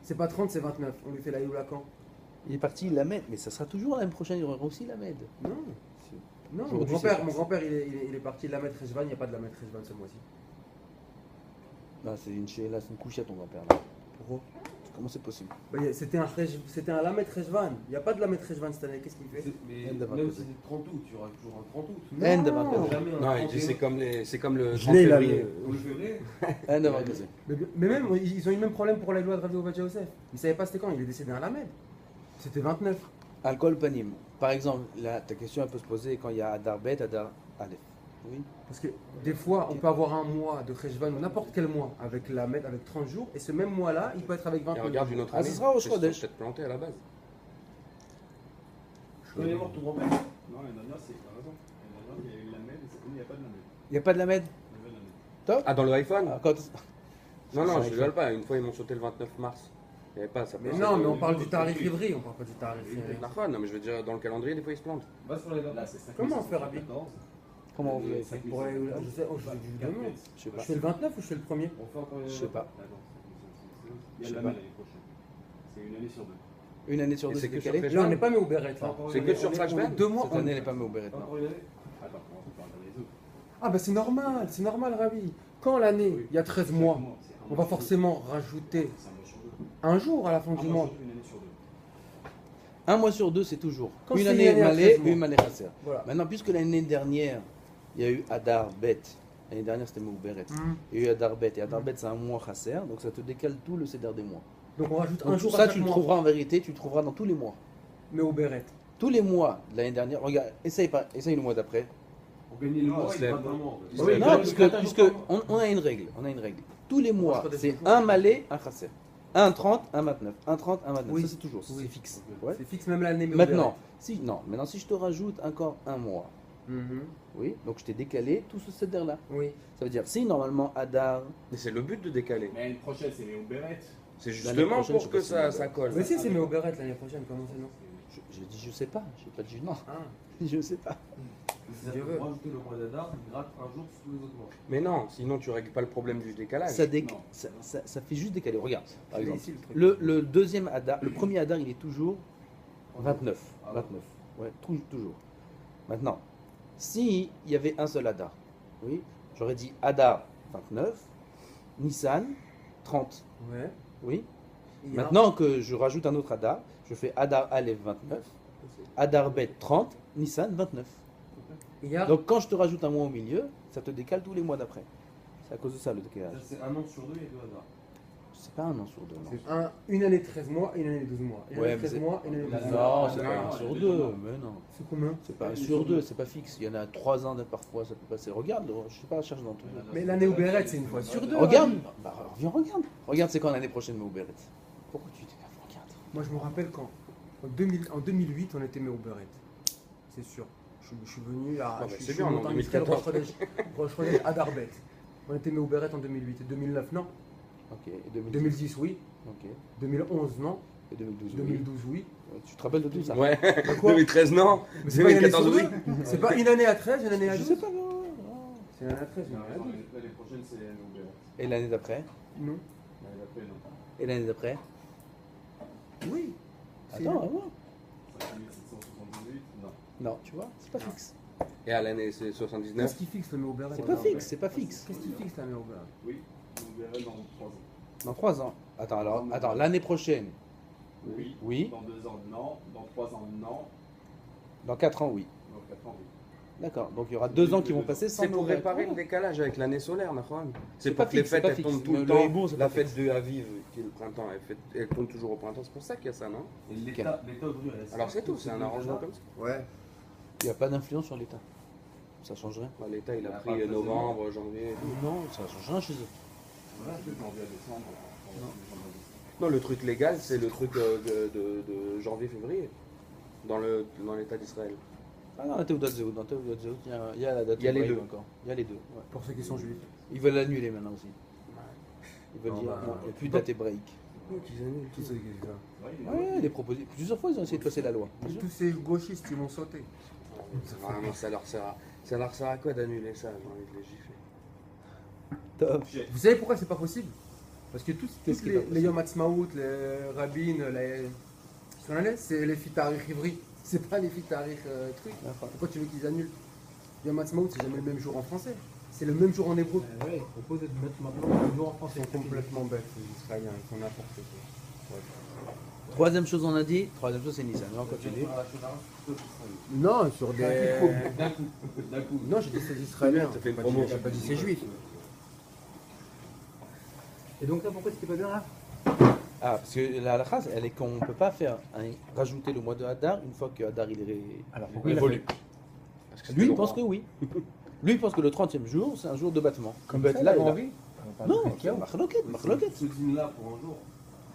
C'est pas 30, c'est 29. On lui fait la Iloula quand? Il est parti, il Lamed, mais ça sera toujours l'année prochaine, il y aura aussi Lamed. Non. Non, mon Aujourd'hui, grand-père, c'est- il est parti de Lamed Rejvan, il n'y a pas de Lamed Rejvan ce mois-ci. Là, c'est une chéla, c'est une couchette, ton grand-père. Là. Pourquoi? Comment c'est possible? Bah, c'était un Lamed Rejvan. Il n'y a pas de Lamed Rejvan cette année, qu'est-ce qu'il fait? Mais End of même October. si c'est 30 août, tu auras toujours un 30 août. End of Non. October. Jamais un Non, il 31. dit c'est comme le Je 30 l'ai, là, février. On le ferait. Un avant que c'est. Mais même, ils ont eu le même problème pour la loi de Radio Ovadia Yosef. Ils ne savaient pas c'était quand, il est décédé un Lamed. C'était 29. Alcool panim. Par exemple, là, ta question elle peut se poser quand il y a Adar Bet, Adar Aleph. Oui. Parce que des fois, on peut avoir un mois de Rejvan ou n'importe quel mois avec Lamed, avec 30 jours, et ce même mois-là, il peut être avec Et 29 regarde jours. une autre Ah, ce année. sera au Ils se sont Chodesh. peut-être plantés à la base. Quand il est mort, ton grand-père. Non, l'année dernière, c'est t'as raison. L'année dernière, il y a eu la MED et cette année, il n'y a pas de la MED. Il n'y a pas de Lamed. Il y avait la MED. Ah, dans le iPhone Ah, quand... Non, non, je rigole pas. Une fois, ils m'ont sauté le 29 mars. Il n'y avait pas ça. Mais non, mais on parle du tarif ivri, on parle pas du tarif ivri. Non, mais je veux dire, dans le calendrier, des fois, ils se plantent. Va sur les dates. Là, c'est 5 Comment on fait, Rabbi? Comment vous avez fait? Pour aller- je sais, je vous demande. Je sais Je pas. fais le 29 ou je fais le premier? On fait encore une Je sais pas. Il y Je sais a la pas. MED l'année prochaine. C'est une année sur deux. Une année sur Et deux, c'est c'est que sur décalé. Facebook. Là, on n'est pas mis au Beret, là. C'est que sur Flashback. 2 mois. Cette année, elle n'est pas mis au Beret. non. Encore une année. Attends, on parle des autres. Ah, bah c'est normal, Ravi. Quand l'année, il y a 13 mois, on va forcément rajouter C'est un mois sur deux. un jour à la fin Un du mois mois. sur deux, une année sur deux. Un mois sur deux, c'est toujours. Quand Une c'est année une année à malais, 13 mois. une année chasser. Voilà. Maintenant, puisque l'année dernière, il y a eu Adar Bet. L'année dernière, c'était Mouberet. Il y a eu Adar Bet. Et Adar Bet, c'est un mois chasser. Donc ça te décale tout le céder des mois. Donc on rajoute un Donc jour ça, à tu chaque le mois. trouveras en vérité, tu le trouveras dans tous les mois. Mais au Beret. Tous les mois de l'année dernière, regarde, essaye le mois d'après. Pour gagner le mois, se il lève. gratte vraiment. Il se Oui, lève. non, puisque on a une règle. Tous les mois, je c'est connais un malais, un chasser. Un 30, un 29. Un 30, un 29. Oui. Ça, c'est toujours, ça, Oui. c'est fixe. Ouais. C'est fixe même l'année. mais au Maintenant, si je te rajoute encore un mois, Beret. Mhm. oui, donc je t'ai décalé tout ce céder-là. Oui. Ça veut dire, si normalement Adar, Mais c'est le but de décaler. Mais l'année prochaine, c'est les Beret. C'est L'année justement prochaine, je pour sais que pas si ça, c'est ça colle. Mais si, c'est mais au Beret l'année prochaine, comment c'est non? j'ai dit je sais pas, j'ai pas dit non, Ah, je sais pas. Si tu veux rajouter le mois d'Adar, il gratte un jour sur tous les autres mois. Mais non, sinon tu règles pas le problème du décalage. Ça, Non. ça fait juste décaler. Regarde, par je l'ai exemple, ici, le truc. le deuxième Adar, le premier Adar, il est toujours 29. 29. Ouais, toujours. Maintenant, si il y avait un seul Adar, oui, j'aurais dit Adar 29, Nissan 30. Ouais. Oui. Il y a- Maintenant que je rajoute un autre Adar, je fais Adar Aleph 29, Adar Bet 30, Nissan 29. Il y a. Donc quand je te rajoute un mois au milieu, ça te décale tous les mois d'après. C'est à cause de ça le décalage. Ça, c'est un an sur deux, il y a deux Adar. C'est pas un an sur deux, non. C'est une année 13 mois et une année 12 mois. Une Ouais, année mais 13 c'est- mois et une année 12 mois. Non, c'est non, pas un non, sur il y a deux, deux mois. mais non. C'est combien? C'est pas un sur deux, c'est pas fixe. Il y en a 3 ans parfois, ça peut passer. Regarde, je sais pas, cherche dans tout. Mais l'année au Beret, c'est une fois sur deux. Regarde, Ravi. bah, viens, regarde. Regarde, c'est quand l'année prochaine, mais au Beret. Pourquoi tu t'énerves? Regarde. Moi, je me rappelle quand. En 2008, on était mis au Beret. C'est sûr. Je suis venu à. bah, je c'est suis bien, en monté 2014. Roche Rodège à Darbet. On était mis au Beret en 2008. Et 2009, non. Ok, et 2010. 2010, oui. Ok. 2011, non. Et 2012. oui. 2012, oui. Tu te rappelles de tout ça? Ouais, Bah quoi 2013 non, Mais c'est pas une année sur 2014 oui. deux. C'est pas une année à 13, une année à Je 12. sais pas, non. C'est une année à 13, une année à 12. L'année prochaine, c'est les Beret. Et l'année d'après? Non. L'année d'après, non. Et l'année d'après? Oui. C'est Attends, une- à voir. 5778, non. Non, tu vois, c'est pas fixe. Et à l'année c'est 79. Qu'est-ce qui fixe le Méo Beret? C'est pas fixe, c'est pas fixe. Qu'est-ce qui fixe la Méo Beret? Oui, les Beret dans 3 ans. Dans 3 ans. Attends, l'année prochaine. Oui. Oui. Dans 2 ans, non. Dans 3 ans, non. Dans 4 ans, oui. Dans 4 ans, oui. D'accord, donc il y aura 2 ans qui vont passer sans C'est pour Noël. réparer le décalage avec l'année solaire, Nahon. C'est pas pour que les fixe, c'est fêtes pas elles fixe. tombent tout Le le temps. Hibour, c'est La pas fête de Aviv, qui est le printemps, elle tombe toujours au printemps. C'est pour ça qu'il y a ça, non? Et l'État aujourd'hui, elle a Alors c'est tout, c'est un arrangement comme ça. Ouais. Il n'y a pas d'influence sur l'État. Ça changerait. Bah, L'État, il a Il a pris pas le novembre, janvier. et tout. Non, ça change rien chez eux. Voilà, de janvier à décembre. Non, le truc légal, c'est le truc de janvier-février, dans l'État d'Israël. Ah non, la Théoudat Zéhout, dans Théoudat Zéhout, il y a la date. Il y a les hébraïque deux. encore. Il y a les deux. Ouais. Pour ceux qui sont juifs. Ils veulent l'annuler maintenant aussi. Ils veulent Non, dire bah, non, il n'y a plus de date hébraïque. Tous ceux qui disent ça. Ouais, des propositions. Plusieurs fois, ils ont essayé de passer la loi. Tous ces gauchistes, ils vont sauter. Vraiment, ça leur sert à quoi d'annuler ça? J'ai envie de les gifler. Top. Vous savez pourquoi c'est pas possible? Parce que tous Qu'est-ce qui est les, pas possible? les Yom Ha'atzmaout, les rabbins, c'est les fitarich ivri. C'est pas les fitarich trucs. D'accord. Pourquoi tu veux qu'ils annulent? Yom Ha'atzmaout, c'est jamais le même jour en français. C'est le même jour en hébreu. Ouais, on propose de mettre maintenant le jour en français. Ils sont complètement bêtes, les Israéliens, ils font n'importe quoi. Troisième chose, on a dit. Troisième chose, c'est Nissan. On va continuer. Non, sur des. D'un coup. Non, j'ai dit c'est Israéliens. Ça fait une J'ai promo. pas dit c'est juif. Et donc là, pourquoi c'était pas bien là? Ah, parce que la halakha, elle est qu'on ne peut pas faire rajouter le mois de Hadar une fois que Hadar il est Alors pourquoi il a évolue. fait Parce que Lui, il c'était pense que droit. oui. Lui, il pense que le 30e jour, c'est un jour de battement. Comme peut ça, être là, là, il a- Henri? Non, c'est Marloquette, Marloquette. Ce dîner-là pour un jour,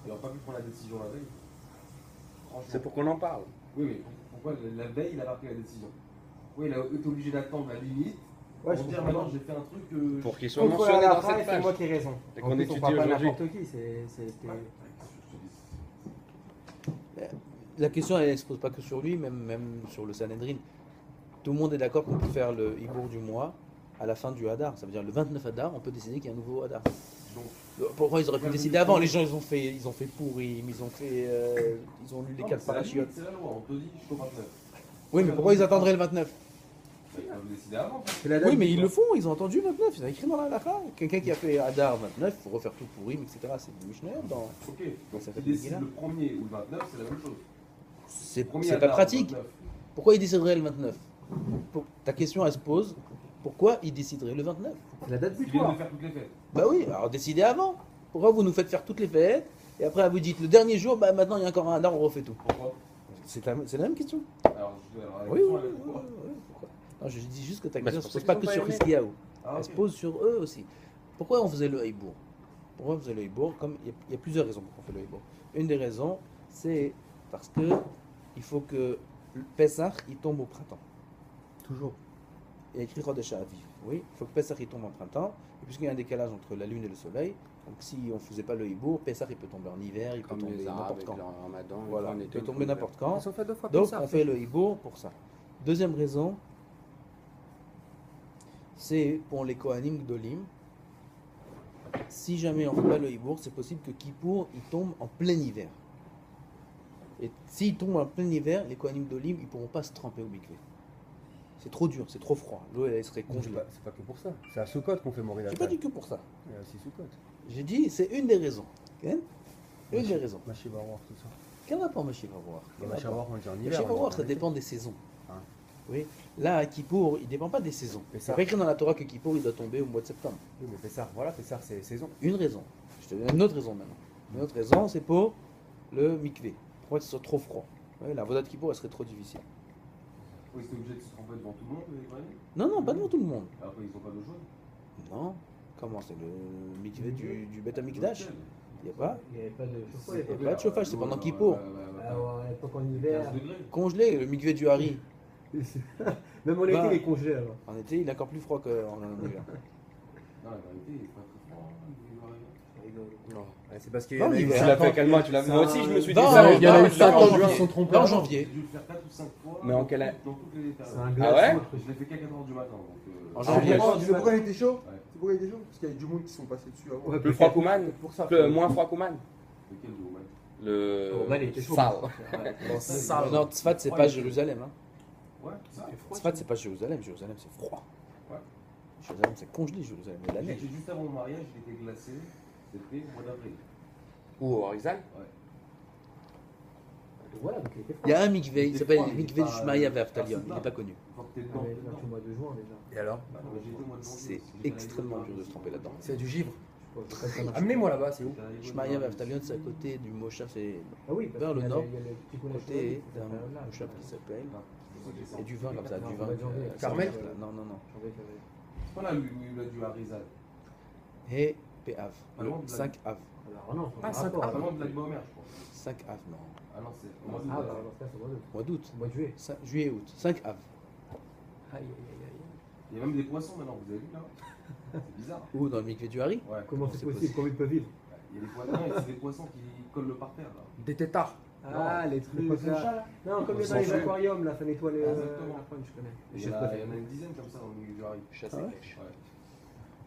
il n'aurait pas pu prendre la décision la veille. Franchement. C'est pour qu'on en parle. Oui, mais pourquoi la veille, il n'a pas pris la décision? Oui, il a été obligé d'attendre la limite Ouais, pour je dire comprends. maintenant j'ai fait un truc. Pour qu'ils soient Contre mentionnés la dans halakha, cette c'est moi page. qui ai raison. Et En qu'on plus, étudie on parle pas aujourd'hui. n'importe qui, La question, elle ne se pose pas que sur lui, même sur le Sanhedrin. Tout le monde est d'accord qu'on peut faire le Hibour du mois à la fin du Hadar. Ça veut dire le 29 Hadar, on peut décider qu'il y a un nouveau Hadar. Pourquoi ils auraient pu décider avant? Les gens, ils ont fait Pourim, ils ont lu les 4 parachutes. C'est la loi, on te dit jusqu'au 29. Oui, mais pourquoi ils attendraient le 29? Ils peuvent décider avant. C'est la date Oui, mais ils butoir. le font, ils ont entendu le 29, ils ont écrit dans la halakha. Quelqu'un qui a fait Hadar 29, il faut refaire tout Pourim, etc. C'est du Mishnah dans. Ok, Donc ça fait ils décident là. le 1er ou le 29, c'est la même chose. C'est Premier pas Hadar, pratique. 29. Pourquoi ils décideraient le 29? Ta question, elle se pose. Pourquoi ils décideraient le 29? C'est la date Ils viennent butoir. de faire toutes les fêtes. Bah oui, alors décidez avant. Pourquoi vous nous faites faire toutes les fêtes et après vous dites le dernier jour, bah maintenant il y a encore un Hadar, on refait tout. Pourquoi C'est la même question. Alors, la Oui, question, oui, elle est oui, pourquoi oui, pourquoi? Non, je dis juste que ta Bah, question c'est ne se pour pose ça pas qu'ils que sont sur pas Hiskiyahu. Ah, Elle ok. se pose sur eux aussi. Pourquoi on faisait le Hibour? Pourquoi on faisait le Hibour? Comme il y a plusieurs raisons pour qu'on fait le Hibour. Une des raisons, c'est parce que il faut que le Pessah il tombe au printemps. Toujours. Il y a écrit Chodesh Aviv. Oui, il faut que Pessah il tombe en printemps. Et puisqu'il y a un décalage entre la lune et le soleil, donc si on ne faisait pas le Hibour, Pessah il peut tomber en hiver, il peut Comme tomber les Arabes n'importe avec quand. leur ramadan. Voilà, il peut tomber n'importe quand. Ils ont fait 2 fois Donc Pessah. on fait le Hibour pour ça. Deuxième raison, c'est pour les Kohanim Gdolim. Si jamais on ne fait pas le Hibour, c'est possible que Kippour il tombe en plein hiver. Et s'il tombe en plein hiver, les Kohanim Gdolim ils ne pourront pas se tremper au mikvé. C'est trop dur, c'est trop froid. L'eau elle serait C'est congelée. pas que pour ça. C'est à Sukkot qu'on fait mourir la J'ai pas dit que pour ça. Il y a aussi Sukkot. J'ai dit c'est une des raisons. Ok. Une des raisons. Machi va voir tout ça. Quel rapport Machi va voir? Et Machi va voir, on dit en Le hiver. Machi va on voir, dit ça en été. dépend des saisons. Hein. Oui. Là, à Kippour, il ne dépend pas des saisons. Et C'est ça. pas écrit dans la Torah que Kippour il doit tomber au mois de septembre. Oui, mais Pessar, voilà, Pessar, c'est saison. Une raison. Je te donne une autre raison maintenant. Une autre raison, c'est pour le mikvé. Pour que ce soit trop froid. Ouais, la voda de Kippour, elle serait trop difficile. Oui, c'est obligé de se tromper devant tout le monde, les Kohanim. Non, non, pas devant tout le monde. Après, ils n'ont pas d'eau chaude. Non. Comment c'est le mikvé du Beth Amikdash? Il n'y a pas. Il n'y avait pas de chauffage. Il n'y a pas de chauffage, c'est pendant Kippour. Alors, à l'époque en hiver. 15 degrés. Congelé, le mikvé du Hari. Même en été, Bah. il est congelé alors. En été, il est encore plus froid qu'en hiver. Non, la vérité, il est pas très froid. Non. C'est parce qu'il Non, l'hiver. Tu l'as fait quelle mois? Moi aussi, je me suis dit Non, ça. il y en a eu 5 en ans juin. qui se sont trompés. En avant. janvier. J'ai dû le faire 4 ou 5 fois. Mais en quelle année? Dans toutes les C'est périodes. un Ah glaçon. ouais le truc. Je l'ai fait qu'à 4h du matin. Donc, En Ah, janvier. pourquoi tu sais pourquoi il était chaud? Ouais. C'est pourquoi il était chaud? Parce qu'il y a du monde qui sont passés dessus avant. Ouais, Plus froid qu'Ouman? Pour ça. Moins froid qu'Ouman? Lequel de Ouman? Le. Oh, man, il était chaud. Sale. Non, Tzfat, c'est pas Jérusalem. Hein. Ouais, ça. Tzfat, c'est pas Jérusalem. Jérusalem, c'est froid. Ouais. Jérusalem, c'est congelé, Jérusalem. Il y a de la neige. J'étais juste avant mon mariage, il était glacé. C'était au mois d'avril. Ou au Harizal? Voilà, donc il était Il y a un mikvé, il Des s'appelle fois, le il est mikvé du pas, Shmaïa pas Vertalion, il soutenable. n'est pas connu. Faut que t'aies le Ah, temps. mais là, c'est le mois de juin déjà. Et alors Bah, moi, j'ai été au mois de janvier, C'est parce que j'étais extrêmement allé dur de se tromper là-dedans. C'est du givre. Je sais pas, c'est pas ça. Amenez-moi là-bas, c'est où? J'étais allé Shmaïa voir Vertalion, c'est à côté du Moshav, c'est Ah oui, parce vers le qu'il y a nord, il y a le petit coin côté de d'un Moshav qui s'appelle. Il y a du vin comme ça, du vin. Carmel Non, non, non. C'est pas là où il a du Harizal. Et Péav, Ah non, 5 Av. Alors non, Ah, c'est cinq Ah, vraiment de la Bomer, je crois. 5 Av, non. Ah non, c'est au mois Ah, d'août. bah, dans ce cas, c'est au mois d'août. Mois d'août. Au mois de juillet. Juillet, août. 5 Av. Aïe, aïe, aïe, Il y a même des poissons maintenant, vous avez vu là? C'est bizarre. Ou dans le mikvé du Hari. Ouais. comment c'est c'est possible? Comment ils peuvent vivre? Il y a des poissons, non, c'est des poissons qui collent le parterre là. Des tétards. Ah, les trucs poissons là. chats, là. Non, comme Ils dans les sont aquariums, là, ça nettoie les. Exactement. la faune, je connais. Il y en a une dizaine comme ça dans le milieu du Harry. Chasse Ah ouais et pêche. Ouais.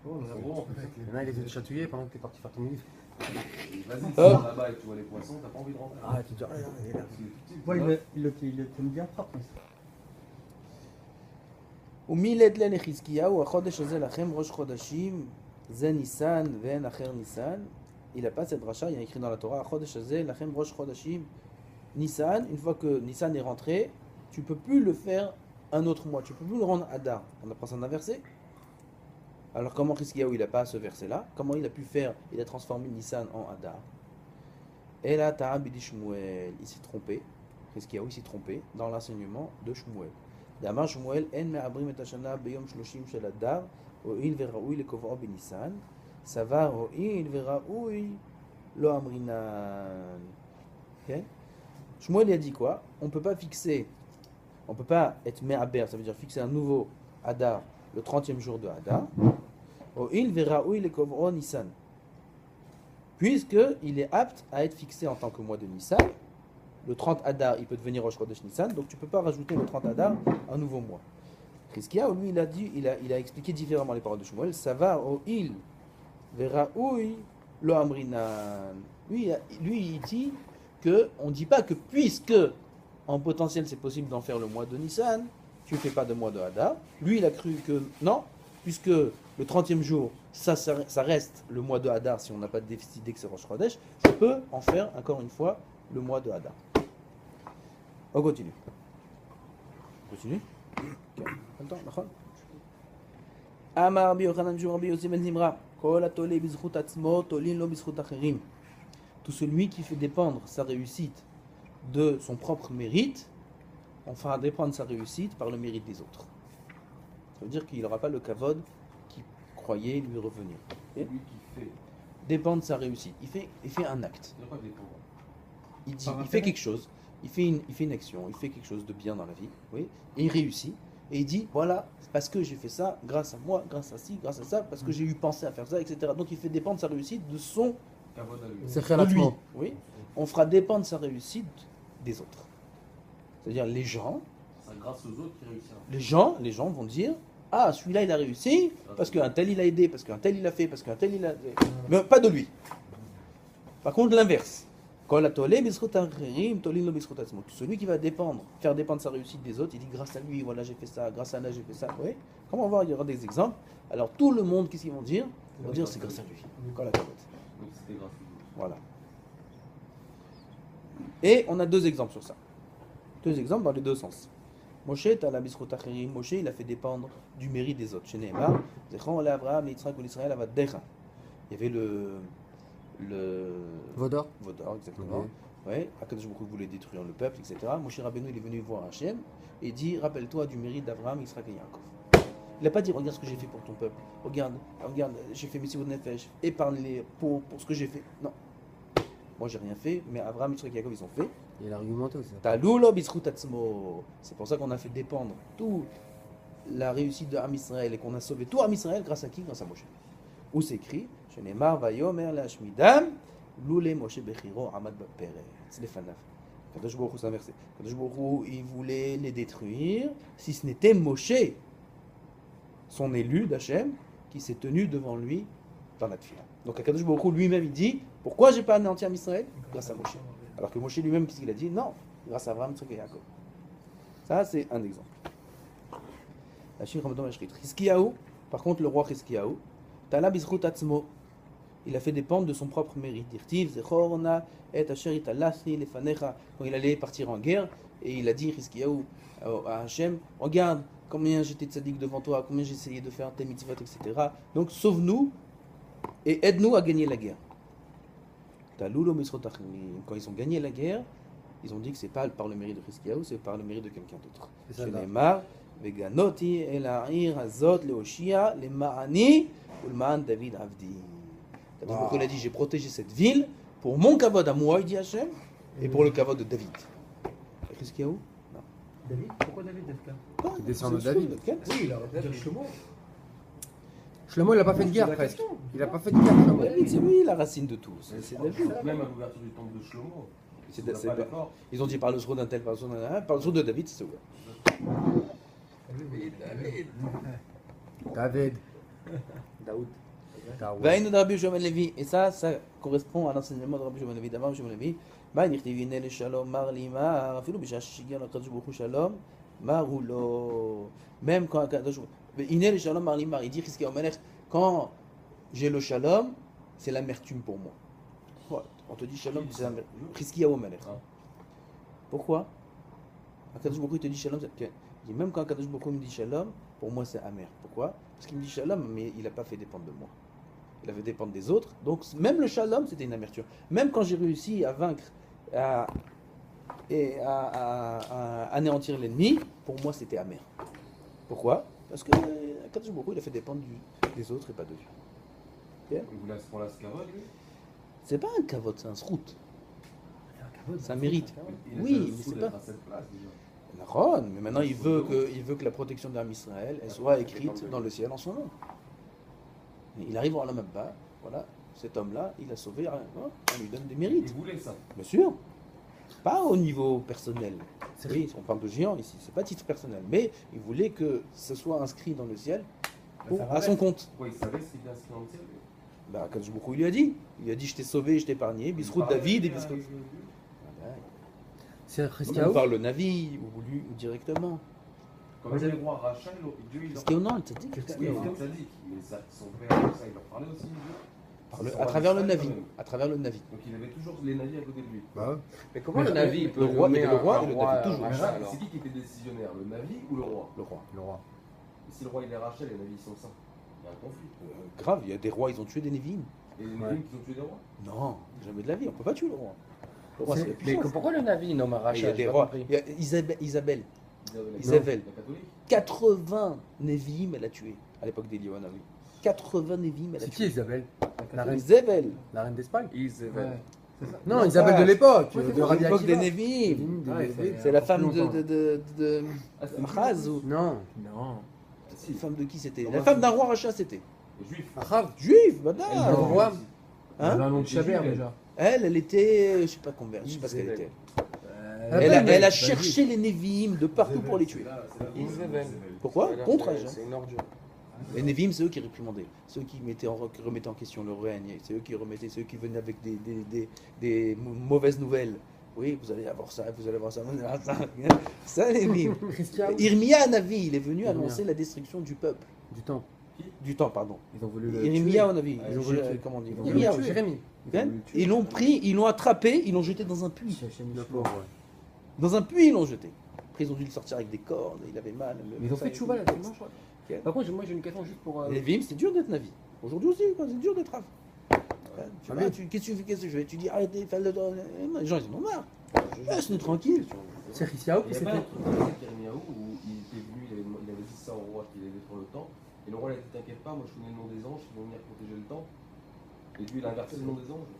Oh, Ils sont gros. Il y en a, il les a chatouillés pendant que t'es parti faire ton livre. Vas-y, tu Oh. vas là-bas et tu vois les poissons, t'as pas envie de rentrer. Ah, tu te dis, ah, il est là. Parce qu'il est tout petit, Moi, tu vois. il le tient bien propre. ומילד לחזקיהו, החודש הזה לכם ראש חודשים, זה ניסן ואין אחר ניסן. Il n'a pas cette dracha, il y a écrit dans la Torah, החודש הזה לכם ראש חודשים, Nissan. Une fois que Nissan est rentré, tu peux plus le faire un autre mois, tu peux plus le rendre Adar. On apprend ça dans un verset. Alors comment Chizkiyahu il n'a pas ce verset-là? Comment il a pu faire? Il a transformé Nissan en Adar. Et là, Ta'am bidi Shmuel, il s'est trompé. Chizkiyahu il s'est trompé dans l'enseignement de Shmuel. D'Amar Shmuel, en me'abrim et hashana beyom shloshim shel Adar, ho'il ve'ra'ui lekov'o b'Nissan, savar ho'il ve'ra'ui lo amrinan. Ok? Shmuel il a dit quoi? On ne peut pas fixer, on ne peut pas être me'aber, ça veut dire fixer un nouveau Adar le 30e jour de Adar. Ho'il ve'ra'ui lekov'o Nissan. Puisqu'il est apte à être fixé en tant que mois de Nissan, le 30 Adar, il peut devenir Rosh Chodesh Nissan, donc tu ne peux pas rajouter le 30 Adar un nouveau mois. Chizkiyahu, lui, il a expliqué différemment les paroles de Shmuel. Ça va au il veraoui lo amrinan. Lui, il dit que on ne dit pas que puisque en potentiel c'est possible d'en faire le mois de Nissan, tu ne fais pas de mois de Adar. Lui, il a cru que non, puisque le 30e jour, ça reste le mois de Hadar si on n'a pas décidé que c'est Rosh Chodesh, je peux en faire encore une fois le mois de Hadar. On continue. On continue. Ok. Attends, d'accord. Amar Rabbi Yochanan Shum Rabbi Yossi ben Zimra, Kol atole bizchut atzmo, tolin lo bizchut acherim. Tout celui qui fait dépendre sa réussite de son propre mérite, on fera dépendre sa réussite par le mérite des autres. Ça veut dire qu'il n'aura pas le kavod qu'il croyait lui revenir. C'est lui qui fait. Dépendre de sa réussite. Il fait un acte. Il n'y a pas de dépendant. Il fait quelque chose. Il fait une action. Il fait quelque chose de bien dans la vie. Oui. Et il réussit. Et il dit, voilà, c'est parce que j'ai fait ça, grâce à moi, grâce à ci, grâce à ça, parce que j'ai eu pensé à faire ça, etc. Donc il fait dépendre sa réussite de son Kavod à lui. C'est de lui. relativement. Oui. On fera dépendre sa réussite des autres. C'est-à-dire les gens, C'est grâce aux autres qui réussira. les gens vont dire, ah, celui-là il a réussi, parce qu'un tel il a aidé, parce qu'un tel il a fait, parce qu'un tel il a... Mais pas de lui. Par contre, l'inverse. Celui qui va faire dépendre sa réussite des autres, il dit grâce à lui, voilà j'ai fait ça, grâce à là j'ai fait ça. Oui. Comment on va voir, il y aura des exemples. Alors tout le monde, qu'est-ce qu'ils vont dire? Ils vont dire c'est grâce à lui. Donc c'était grâce aux autres. Voilà. Et on a deux exemples sur ça. Deux exemples dans les deux sens. Moshe, Moshe, il a fait dépendre du mérite des autres. Chez Nehemar, Zechron, Abraham, Yitzhak, Israël, Avadecha. Il y avait le Vaudor. Vaudor, exactement. Ouais, Akadosh Baruch Hu voulait détruire le peuple, etc. Moshe Rabbeinu, il est venu voir Hachem et dit, rappelle-toi du mérite d'Abraham, Yitzhak et Yaakov. Il n'a pas dit, regarde ce que j'ai fait pour ton peuple. Regarde, j'ai fait Messivot Nefesh. Épargne-les pour ce que j'ai fait. Non. Moi, j'ai rien fait, mais Abraham, Yitzhak et Yaakov, ils ont fait. Il a argumenté aussi. Taloulo bizchut atzmo. C'est pour ça qu'on a fait dépendre toute la réussite de Am Israël et qu'on a sauvé tout Am Israël grâce à qui? Grâce à Moshe. Où c'est écrit Shenemar vayomer lashmidam loule Moshe bechiro amad baperet lefanav. Kadosh Baruch Hu, c'est inversé. Kadosh Baruch Hu, il voulait les détruire si ce n'était Moshe, son élu d'Hachem, qui s'est tenu devant lui dans la tefila. Donc Kadosh Baruch Hu lui-même il dit pourquoi j'ai pas anéanti Am Israël? Grâce à Moshe. Alors que Moshe lui-même, qu'est-ce qu'il a dit? Non, grâce à Abraham, Yitzhak et Yaakov. Ça, c'est un exemple. La Chine Ramadan Mashrit. Chizkiyahu, par contre, le roi Chizkiyahu, Tala bizchut atzmo. il a fait dépendre de son propre mérite. Dirtiv, Zechorna, et Asher italasi lefanecha. Quand il allait partir en guerre, et il a dit Hiskiyahu à Hachem, regarde combien j'étais tzaddik devant toi, combien j'ai essayé de faire tes mitzvot, etc. Donc sauve-nous et aide-nous à gagner la guerre. Quand ils ont gagné la guerre, ils ont dit que c'est pas par le mérite de Hiskiyahu, c'est par le mérite de quelqu'un d'autre. C'est ça, là. Shenemar, Veganoti, El Ha'ir, Hazot, Leoshia, Le Ma'ani, Ulman David Avdi. Il a dit, j'ai protégé cette ville pour mon kavod à moi, il dit Hachem, et pour le kavod de David. Hiskiyahu? David? Pourquoi David Defka? Il descend de David. Oui, il aurait pu dire Shlomo. Shlomo, il a pas fait de guerre presque. Il a pas fait de guerre, Shlomo. David, c'est lui la racine de tout. C'est David. Même à l'ouverture du temple de Shlomo. C'est pas d'accord. Ils ont dit par le sceau d'un tel, par le sceau d'un tel, par le sceau de David, c'est ouvert. David. Daoud. Vaïnou de Rabbi Shimon Levi. Et ça correspond à l'enseignement de Rabbi Shimon Levi. D'abord, Rabbi Shimon Levi. מה נכתב הנה לשלום מר לי מר, אפילו בשעה שהגיע לקדוש ברוך הוא שלום, מר הוא לא... Même quand הקדוש ברוך הוא... הנה לשלום מר לי מר, il dit Hiskiyahu Melech, quand j'ai le shalom, c'est l'amertume pour moi. Voilà. On te dit shalom, c'est l'amertume. Hiskiyahu Melech. Pourquoi Akadosh Baruch Hu te dit shalom, il dit même quand Akadosh Baruch Hu me dit shalom, pour moi c'est amer. Pourquoi? Parce qu'il me dit shalom, mais il n'a pas fait dépendre de moi. Il avait dépendre des autres. Donc même le shalom, c'était une amertume. Même quand j'ai réussi à vaincre, à anéantir l'ennemi, pour moi c'était amer. Pourquoi? Parce que Akadosh Baruch Hu, il a fait dépendre des autres et pas de lui. Okay? Il voulait pour la scavote, lui. C'est pas un kavod, c'est un srout. C'est un mérite. Il a Oui, fait le mais sou c'est d'être pas. à cette place déjà. Naron, mais maintenant il veut que la protection d'Am Israël elle soit écrite dans le ciel en son nom. Et il arrive en la Mabba, voilà, cet homme-là, il a sauvé, hein, on lui donne des Il mérites. voulait ça. Bien sûr. Pas au niveau personnel. Oui, on parle de géant ici, c'est pas titre personnel, mais il voulait que ce soit inscrit dans le ciel à son compte. Pourquoi il savait ce qu'il était inscrit dans le ciel, lui? Bah, Akadosh Baruch Hu, il lui a dit. Il a dit, je t'ai sauvé, je t'ai épargné, Bisrout David et Bisrout. C'est On Hiskiyahu. parle le Navi ou lui ou directement. Quand il y a les rois Rachel, Dieu il leur Hiskiyahu, non, il t'a dit que Oui, Hiskiyahu. ça dit, mais ça, son père, ça, il leur parlait aussi. À travers le Navi. À travers le Navi. Donc il avait toujours les navires à côté de lui. Bah ouais. Mais comment le Navi il peut le roi, nommer il y avait le roi un et le Navi, toujours. rachat, alors C'est qui était décisionnaire, le Navi ou le roi? Le roi. Le roi. Et si le roi il est Rachel, les navis ils sont saints. Il y a un conflit. Grave, il y a des rois, ils ont tué des Névim. Et les navis qui ont tué des rois? Non, jamais de la vie, on peut pas tuer le roi. Le roi, c'est la Mais puissance. pourquoi le Navi nomme un Il y a rachat? des J'ai pas rois. compris. Il y a Isabelle. La Isabelle. catholique? 80 Névim, elle a tué à l'époque d'Eliyahu Hanavi. 80 Névim, elle a C'est qui tué. Isabelle? La reine, Isabelle. la reine d'Espagne? Isabelle. Non, Isabelle de l'époque. De De Rabbi l'époque des Akiva. Névim. Ah, C'est la femme plus longtemps. de Machaz ou. Non. Non. C'est la femme de qui c'était? La femme d'un roi rachat, c'était. Les juifs. Achav. Juif, Le madame. roi. Elle avait Hein? un nom de Chabert déjà. Elle était. Je sais pas combien, je sais pas ce qu'elle était. Elle Elle a a cherché les Névim de partout pour les tuer. Isabelle. Pourquoi? Contre elle. C'est une ordure. Les Névim, c'est eux qui réprimandaient, ceux qui remettaient en question le règne, c'est eux qui remettaient, ceux qui venaient avec des mauvaises nouvelles. Oui, vous allez avoir ça, vous allez avoir ça, vous allez avoir ça. Ça, les Névim. Hiskiyahu. Irmia Navi, il est venu Irmia. annoncer la destruction du peuple. Du temps. Du temps, pardon. Ils ont voulu le Irmia tuer. Navi, Ils ont voulu le tuer. comment on dit? Ils ont voulu Irmia, le tuer. Jérémie. hein. Ils l'ont pris, ils l'ont attrapé, ils l'ont jeté dans un puits. Le pauvre, ouais. Dans un puits, ils l'ont jeté. Après, ils ont dû le sortir avec des cordes, il avait mal. Mais ils ont fait tchouva là, dimanche, je crois. Ok. Par contre, moi j'ai une question juste pour. Les Névim, c'est dur d'être Navi. Aujourd'hui aussi, quoi, c'est dur d'être Rav. Tu Ah vois, oui. qu'est-ce que tu fais, qu'est-ce que je fais? Tu dis arrêtez, fais le temps. Les gens, ils en ont marre. Laisse-nous tranquille. C'est Hiskiyahu Il qui y a s'est pas un fait. truc comme ça, Kérémiaou, où il était venu, il avait dit ça au roi qu'il allait détruire le temps. Et le roi il a dit t'inquiète pas, moi je connais le nom des anges, ils vont venir protéger le temps. Et lui il a inversé le nom des anges.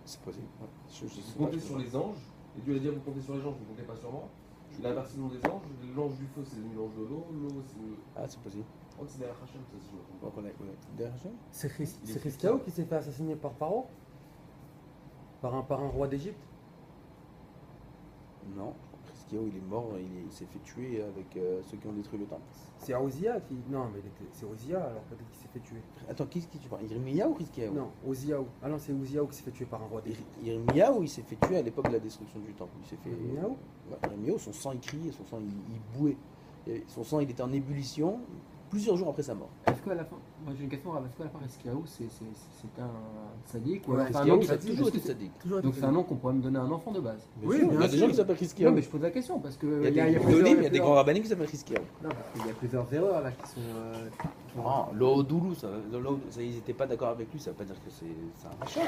C'est possible. Ouais. Je sais Vous pas. comptez sur les anges, et Dieu a dit vous comptez sur les anges, vous comptez pas sur moi. Il a inversé le nom des anges, l'ange du feu c'est devenu l'ange de l'eau, l'eau c'est le. Ah, c'est possible. Je crois que c'est derrière Hachem, ça si je me trompe On pas. connaît. Derrière Hachem? C'est Hiskiyahu qui s'est fait assassiner par Paro? Par un roi d'Égypte? Non. Hiskiyahu, il est mort, il s'est fait tuer avec ceux qui ont détruit le temple. C'est Ozia qui. Non, mais c'est Ozia, alors peut-être qu'il s'est fait tuer. Attends, qui tu parles? Irmia ou Hiskiyahu? Non, Oziaou. Ah non, c'est Oziaou qui s'est fait tuer par un roi d'Égypte. Irmia ou il s'est fait tuer à l'époque de la destruction du temple. Il s'est fait. Irmiyahu Ouais, Irmiyahu, son sang il criait, son sang il bouait. Et son sang il était en ébullition, plusieurs jours après sa mort. Est-ce qu'à la fin, moi j'ai une question, est-ce qu'à la fin, Eskiaou, c'est un sadique ou Ouais, alors c'est un Rizkiaou, nom ça a qui- toujours été est-ce que sadique. Toujours Donc c'est un nom qu'on pourrait me donner à un enfant de base. Oui, Il y bien a des gens qui s'appellent Non, Rizkiaou. mais je pose la question parce que Il y a des plusieurs- Gdolim, il y a des plusieurs- grands rabbins qui s'appellent Rizkiaou. Non, parce qu'il y a plusieurs erreurs là qui sont. Ah, l'Odoulou, ils n'étaient pas d'accord avec lui, ça veut pas dire que c'est un rachat.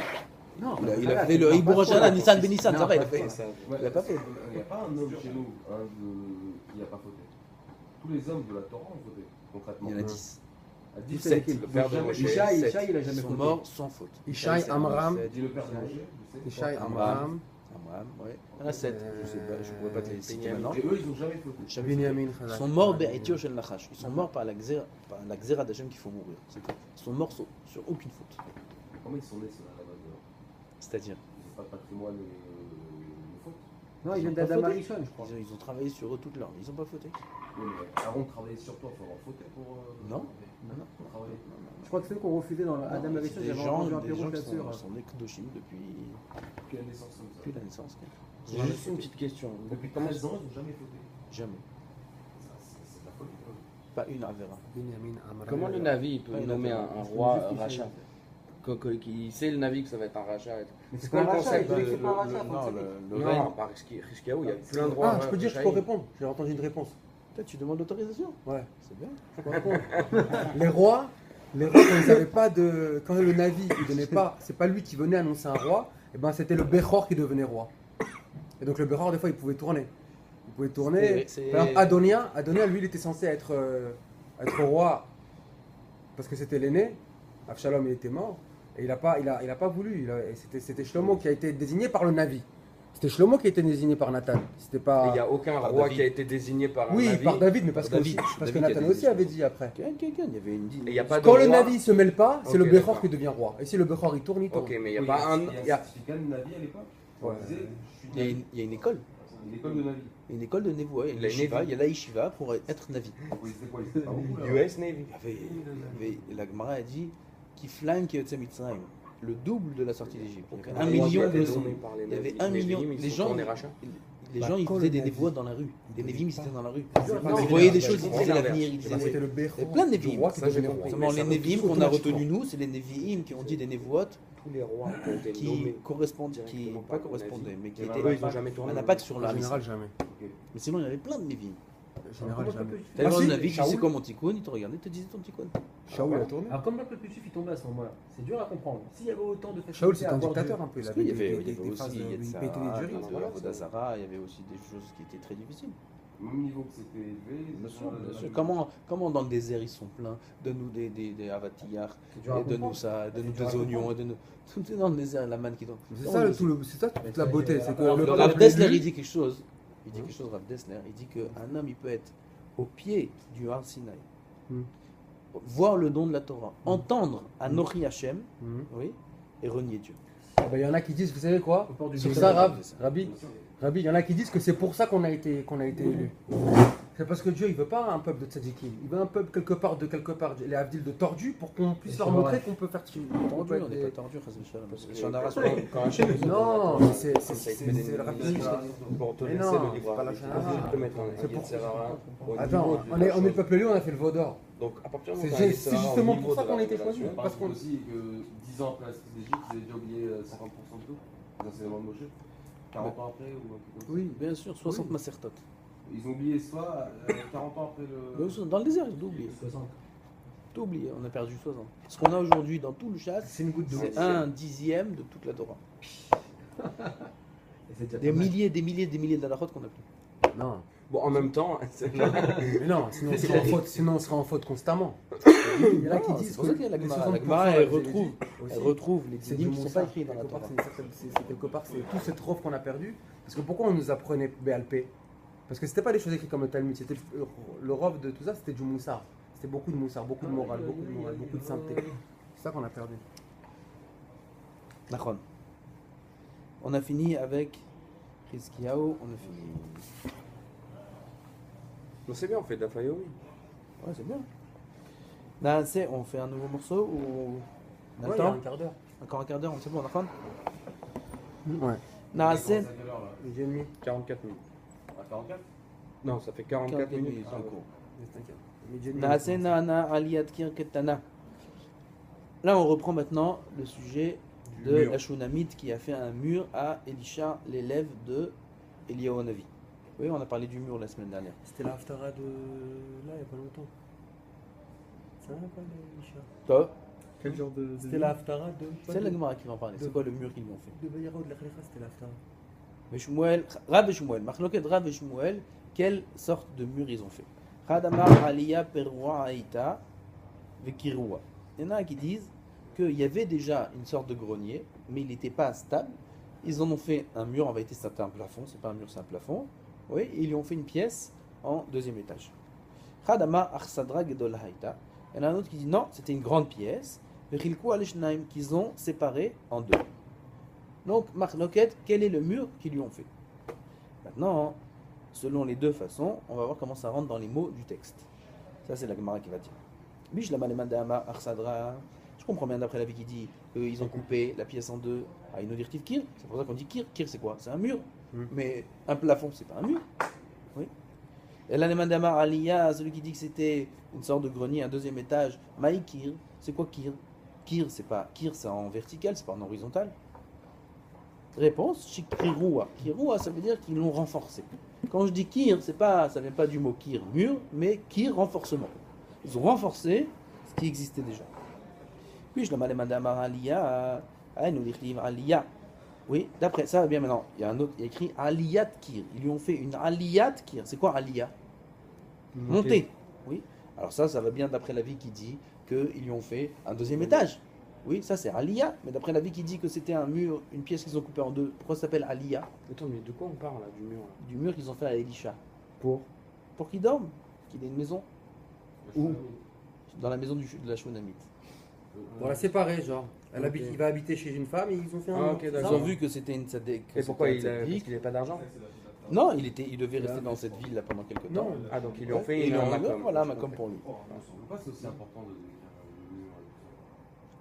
Non, Il a fait le Hibou Rachana, Nissan Benissan, ça va, il a fait. Ouais, Il a pas fait. Il n'y a pas un homme chez nous qui n'a pas fauté. Tous les hommes de la Torah ont fauté, concrètement. Il y en a 10. À 10 Sept. le père de Moshe. Ishaï, sept. Ishaï, il a Ils jamais sont fauté. morts sans faute. Ishaï, Amram, Dis le père de Moshe, je sais. Ishaï, Amram. Amram, Amram, ouais. Il y en a 7, je sais pas, je ne pourrais pas te les citer maintenant. Et eux, ils n'ont jamais fauté. Binyamin, Ils Chazak. sont morts Be'etio Shel Nachash. Ils sont morts par la xéra d'Hachem qu'il faut mourir. C'est tout. Ils sont morts sur aucune faute. Comment ils sont nés, ceux-là, à la base? C'est-à-dire, Ils n'ont pas de patrimoine de faute. Non, ils viennent Ils ont pas d'Adam fauté. Arishon, je crois. ils ont travaillé sur eux toute leur vie. Ils n'ont pas fauté. Oui, mais avant de travailler sur toi, il faut avoir fauté pour. Non. Pour travailler. Je crois que c'est eux qu'on refusait dans Adam C'est Arishon, des j'avais gens, entendu un des péro gens qui là-dessus. sont nés Kedoshim depuis Depuis la naissance comme ça. la naissance. J'ai juste une petite question. Depuis 13 ans, ils n'ont jamais fauté. Jamais. C'est de la folie. quoi. Pas une Avera. Binyamin, Amram. Comment le Navi il peut Ouais, nommer d'accord. un roi rachat Il sait le Navi que ça va être un rachat. Mais C'est quoi le concept il de- dit que c'est pas un Le- rachat, non, faut le Non, règne. par Rizkiaou, il y a plein de rois. Ah, je peux dire, je peux répondre. J'ai entendu une réponse. Toi, tu demandes l'autorisation. Ouais. C'est bien. Je peux répondre. Les rois, quand ils avaient pas de, quand le Navi, il donnait pas, c'est pas lui qui venait annoncer un roi, et ben c'était le Bechor qui devenait roi. Et donc le Bechor, des fois, il pouvait tourner. Il pouvait tourner. C'est- Par exemple, Adonia, lui, il était censé être roi parce que c'était l'aîné. Avshalom, il était mort. Et il a pas voulu. Et c'était Shlomo qui a été désigné par le Navi. C'était Shlomo qui a été désigné par Nathan. C'était Il pas. n'y a aucun Par roi David. qui a été désigné par un Oui, Navi. par David, mais parce que, David. parce que David qui a Nathan dit aussi ça. avait dit après. Quelqu'un, il y avait une Et il y a pas de Quand le roi. Navi se mêle pas, c'est Ok, le Bechor d'accord. qui devient roi. Et si le Bechor il tourne, il tourne. Ok, mais il n'y a Oui. pas un. Il y a il y a- un certificat de Navi à l'époque. Ouais. On disait, je suis Il y a Navi. une école. Une école de Navi. Une école de Nevoa. Il y a une La yeshiva, Nevi. il y a la yeshiva pour être Navi. Oui, c'était quoi? Ils étaient pas beaucoup, là. US Navy. La Gemara a dit qui flanque Yotze Mitzrayim, le double de la sortie d'Égypte. Il y avait Un un million de Il il y avait un million. Les gens, les gens, ils faisaient des névois dans la rue. Des névim, ils étaient dans la rue. Non, Ils voyaient des c'est choses, ils disaient l'inverse. l'avenir. Ils Eh ben, disaient c'était le il y Bechor. a plein de du névim. roi qui Ça, j'ai devenait compris. roi. Seulement Mais les ça névim veut qu'on a automatiquement. retenus nous, c'est les néviim qui ont dit des névoites Tous les rois qui ont été qui nommés. correspondent, qui directement pas par le correspondaient, Navi. mais qui Il y avait étaient. Eux, ils n'ont jamais tourné. Un impact sur En la général, jamais. Mais sinon, il y avait plein de névim. En général, jamais. T'allais voir si, le Navi, tu sais Shaoul. quoi mon tikkun, il te regardait, il te disait ton tikkun. Shaoul a tourné. Alors comme le peuple juif il tombait à ce moment-là, c'est dur à comprendre. S'il y avait autant de facilité Shaoul, c'est à un avoir dictateur Dieu- un peu. Parce qu'il y avait, des phases aussi de- il Yetzirah, pétait les jurys. de Avodah Zarah, il y avait aussi des choses qui étaient très difficiles. Même niveau que c'était élevé. Bien sûr, bien sûr. Comment dans le désert ils sont pleins, donne-nous des avatillars, C'est dur à et donne-nous comprendre. ça, donne-nous dur à des oignons, et donne-nous. Tout est dans le désert, la manne qui donne. C'est ça, c'est ça toute la beauté. C'est que Le le Rav peuple Dessler, élu- il dit quelque chose. Il dit quelque chose, Rav Dessler. Il dit qu'un homme, il peut être au pied du Har Sinaï, Hmm. voir le don de la Torah, entendre Anochi Hashem, Mhm. oui, et renier Dieu. Ah bah, il y en a qui disent, vous savez quoi? Au port du Sur Nil. ça, Rabbi, il y en a qui disent que c'est pour ça qu'on a été élus. C'est parce que Dieu, il veut pas un peuple de tzadikim. Il veut un peuple quelque part, les Avdil de tordus, pour qu'on puisse leur montrer qu'on peut faire on peut Tordu, être on n'est des- pas tordu, Chazal Shalom. Parce que Shonara, quand Hachem nous Non, mais c'est le le rabbinique. Pour te Mais laisser non, le c'est libre pas la arbitre. Shonara. Je peux mettre un C'est pour- Yetzirah au niveau Attends, de on la est le chose. peuple élu, on a fait le veau d'or. Donc, à partir du C'est- moment où c'est un Yetzirah au justement niveau pour ça de qu'on la a été choisi. révélation, Parce Parce qu'on- aussi que 10 ans après la sortie d'Égypte, ils avaient déjà oublié 50% de tout. Les enseignements de Moshe. 40 ans après ou un truc comme ça. Oui, bien sûr, 60 Masertot. Ils ont oublié ça 40 ans après le. Dans le désert, ils ont oublié. 60. Tout oublié, on a perdu 60. Ce qu'on a aujourd'hui dans tout le chasse, C'est une goutte d'eau. c'est 1/10 de toute la Torah. Et c'est déjà Des pas mal. milliers d'alachot qu'on a plus. Non, Bon, en même temps, c'est- mais non, sinon on serait en faute constamment. Il y en a qui Non, disent c'est pour ça qu'il y a la les Gemara. 60%, La Gemara, elle je l'ai retrouve, dit aussi, elle retrouve les c'est dinim du qui ne sont Moussa. pas écrits dans la Quelque part, Torah. c'est quelque part, c'est tout cette robe qu'on a perdu. Parce que pourquoi on nous apprenait BLP? Parce que c'était pas des choses écrites comme le Talmud, c'était le robe de tout ça, c'était du moussard. C'était beaucoup de moussard, beaucoup de morale, beaucoup de sainteté. C'est ça qu'on a perdu. Nachon. On a fini avec Rizkiyahu, on a fini. Non, c'est bien, on fait de la Fayoumi. Ouais, c'est bien. Naaseh, on fait un nouveau morceau ou. On a le Ouais, il y a temps un quart d'heure. Encore un quart d'heure, c'est bon, Nachon. Ouais. Naaseh. À quelle heure là Midi et demi. 44 minutes. À 44 Non, ça fait 44 minutes. en cours. t'inquiète. Mais Jenny, Naasena ana aliyat kir ketana. Là, on reprend maintenant le sujet Du de mur. la Shunamite qui a fait un mur à Elisha, l'élève de Eliyahu Hanavi. Oui, on a parlé du mur la semaine dernière. C'était la haftara de là, il n'y a pas longtemps. C'est un quoi, Elisha? Toi, Quel genre de. C'était la haftara de. c'est la Gemara qui va en parler. C'est quoi le mur qu'ils lui ont fait? De Bayero de la Khalifa, c'était la haftara. Mais Shmuel, Rav et Shmuel, Machloket Rav et Shmuel, quelle sorte de mur ils ont fait? Khadamar Aliyah Perwa Aïta Vekirwa. Il y en a qui disent qu'il y avait déjà une sorte de grenier, mais il n'était pas stable. Ils en ont fait un mur, en vérité c'était un plafond, c'est pas un mur, c'est un plafond. Oui, et ils lui ont fait une pièce en deuxième étage. Khadamar Arsadra Gedol Haïta. Il y en a un autre qui dit non, c'était une grande pièce. Vechilku Alishnaim, qu'ils ont séparé en deux. Donc, Machloket, quel est le mur qu'ils lui ont fait? Maintenant, selon les deux façons, on va voir comment ça rentre dans les mots du texte. Ça, c'est la Gemara qui va dire. Bish la malemandama arsadra. Je comprends bien d'après la vie qui dit qu'ils ont coupé la pièce en deux à une audirtive kir. C'est pour ça qu'on dit kir. Kir, c'est quoi? C'est un mur. Mais un plafond, c'est pas un mur. Oui. Et la malemandama aliyah, celui qui dit que c'était une sorte de grenier, un deuxième étage. Maï kir, c'est quoi kir? Kir, c'est pas kir, c'est en vertical, c'est pas en horizontal. Réponse, Shikirua. Kirua, ça veut dire qu'ils l'ont renforcé. Quand je dis kir, c'est pas, ça vient pas du mot kir, mur, mais kir, renforcement. Ils ont renforcé ce qui existait déjà. Puis je le demande à Aliyah, nous l'écrivons Aliyah. Oui, d'après ça, bien maintenant, il y a un autre, il y a écrit Aliyat kir. Ils lui ont fait une Aliyat kir. C'est quoi Aliyah? Monter. Oui. Alors ça va bien d'après la vie qui dit qu'ils lui ont fait un deuxième étage. Oui, ça c'est Aliyah, mais d'après la vie qui dit que c'était un mur, une pièce qu'ils ont coupée en deux, pourquoi ça s'appelle Aliyah? Attends, mais de quoi on parle là, du mur là? Du mur qu'ils ont fait à Elisha. Pour Pour qu'il dorme, qu'il ait une maison. Où? Dans la maison de la Shunamite. Bon, la séparé, genre. Ok. Il va habiter chez une femme et ils ont fait un. Ah, ok, Ils d'accord. ont vu que c'était une tzaddik. Et pourquoi il a... Parce qu'il n'avait pas d'argent? Non, il devait rester dans cette ville là pendant quelques temps. Non. Ah, donc ils lui ont fait Et ils une lui ont macom. voilà, macom pour lui. Pourquoi c'est aussi important de décrire le mur?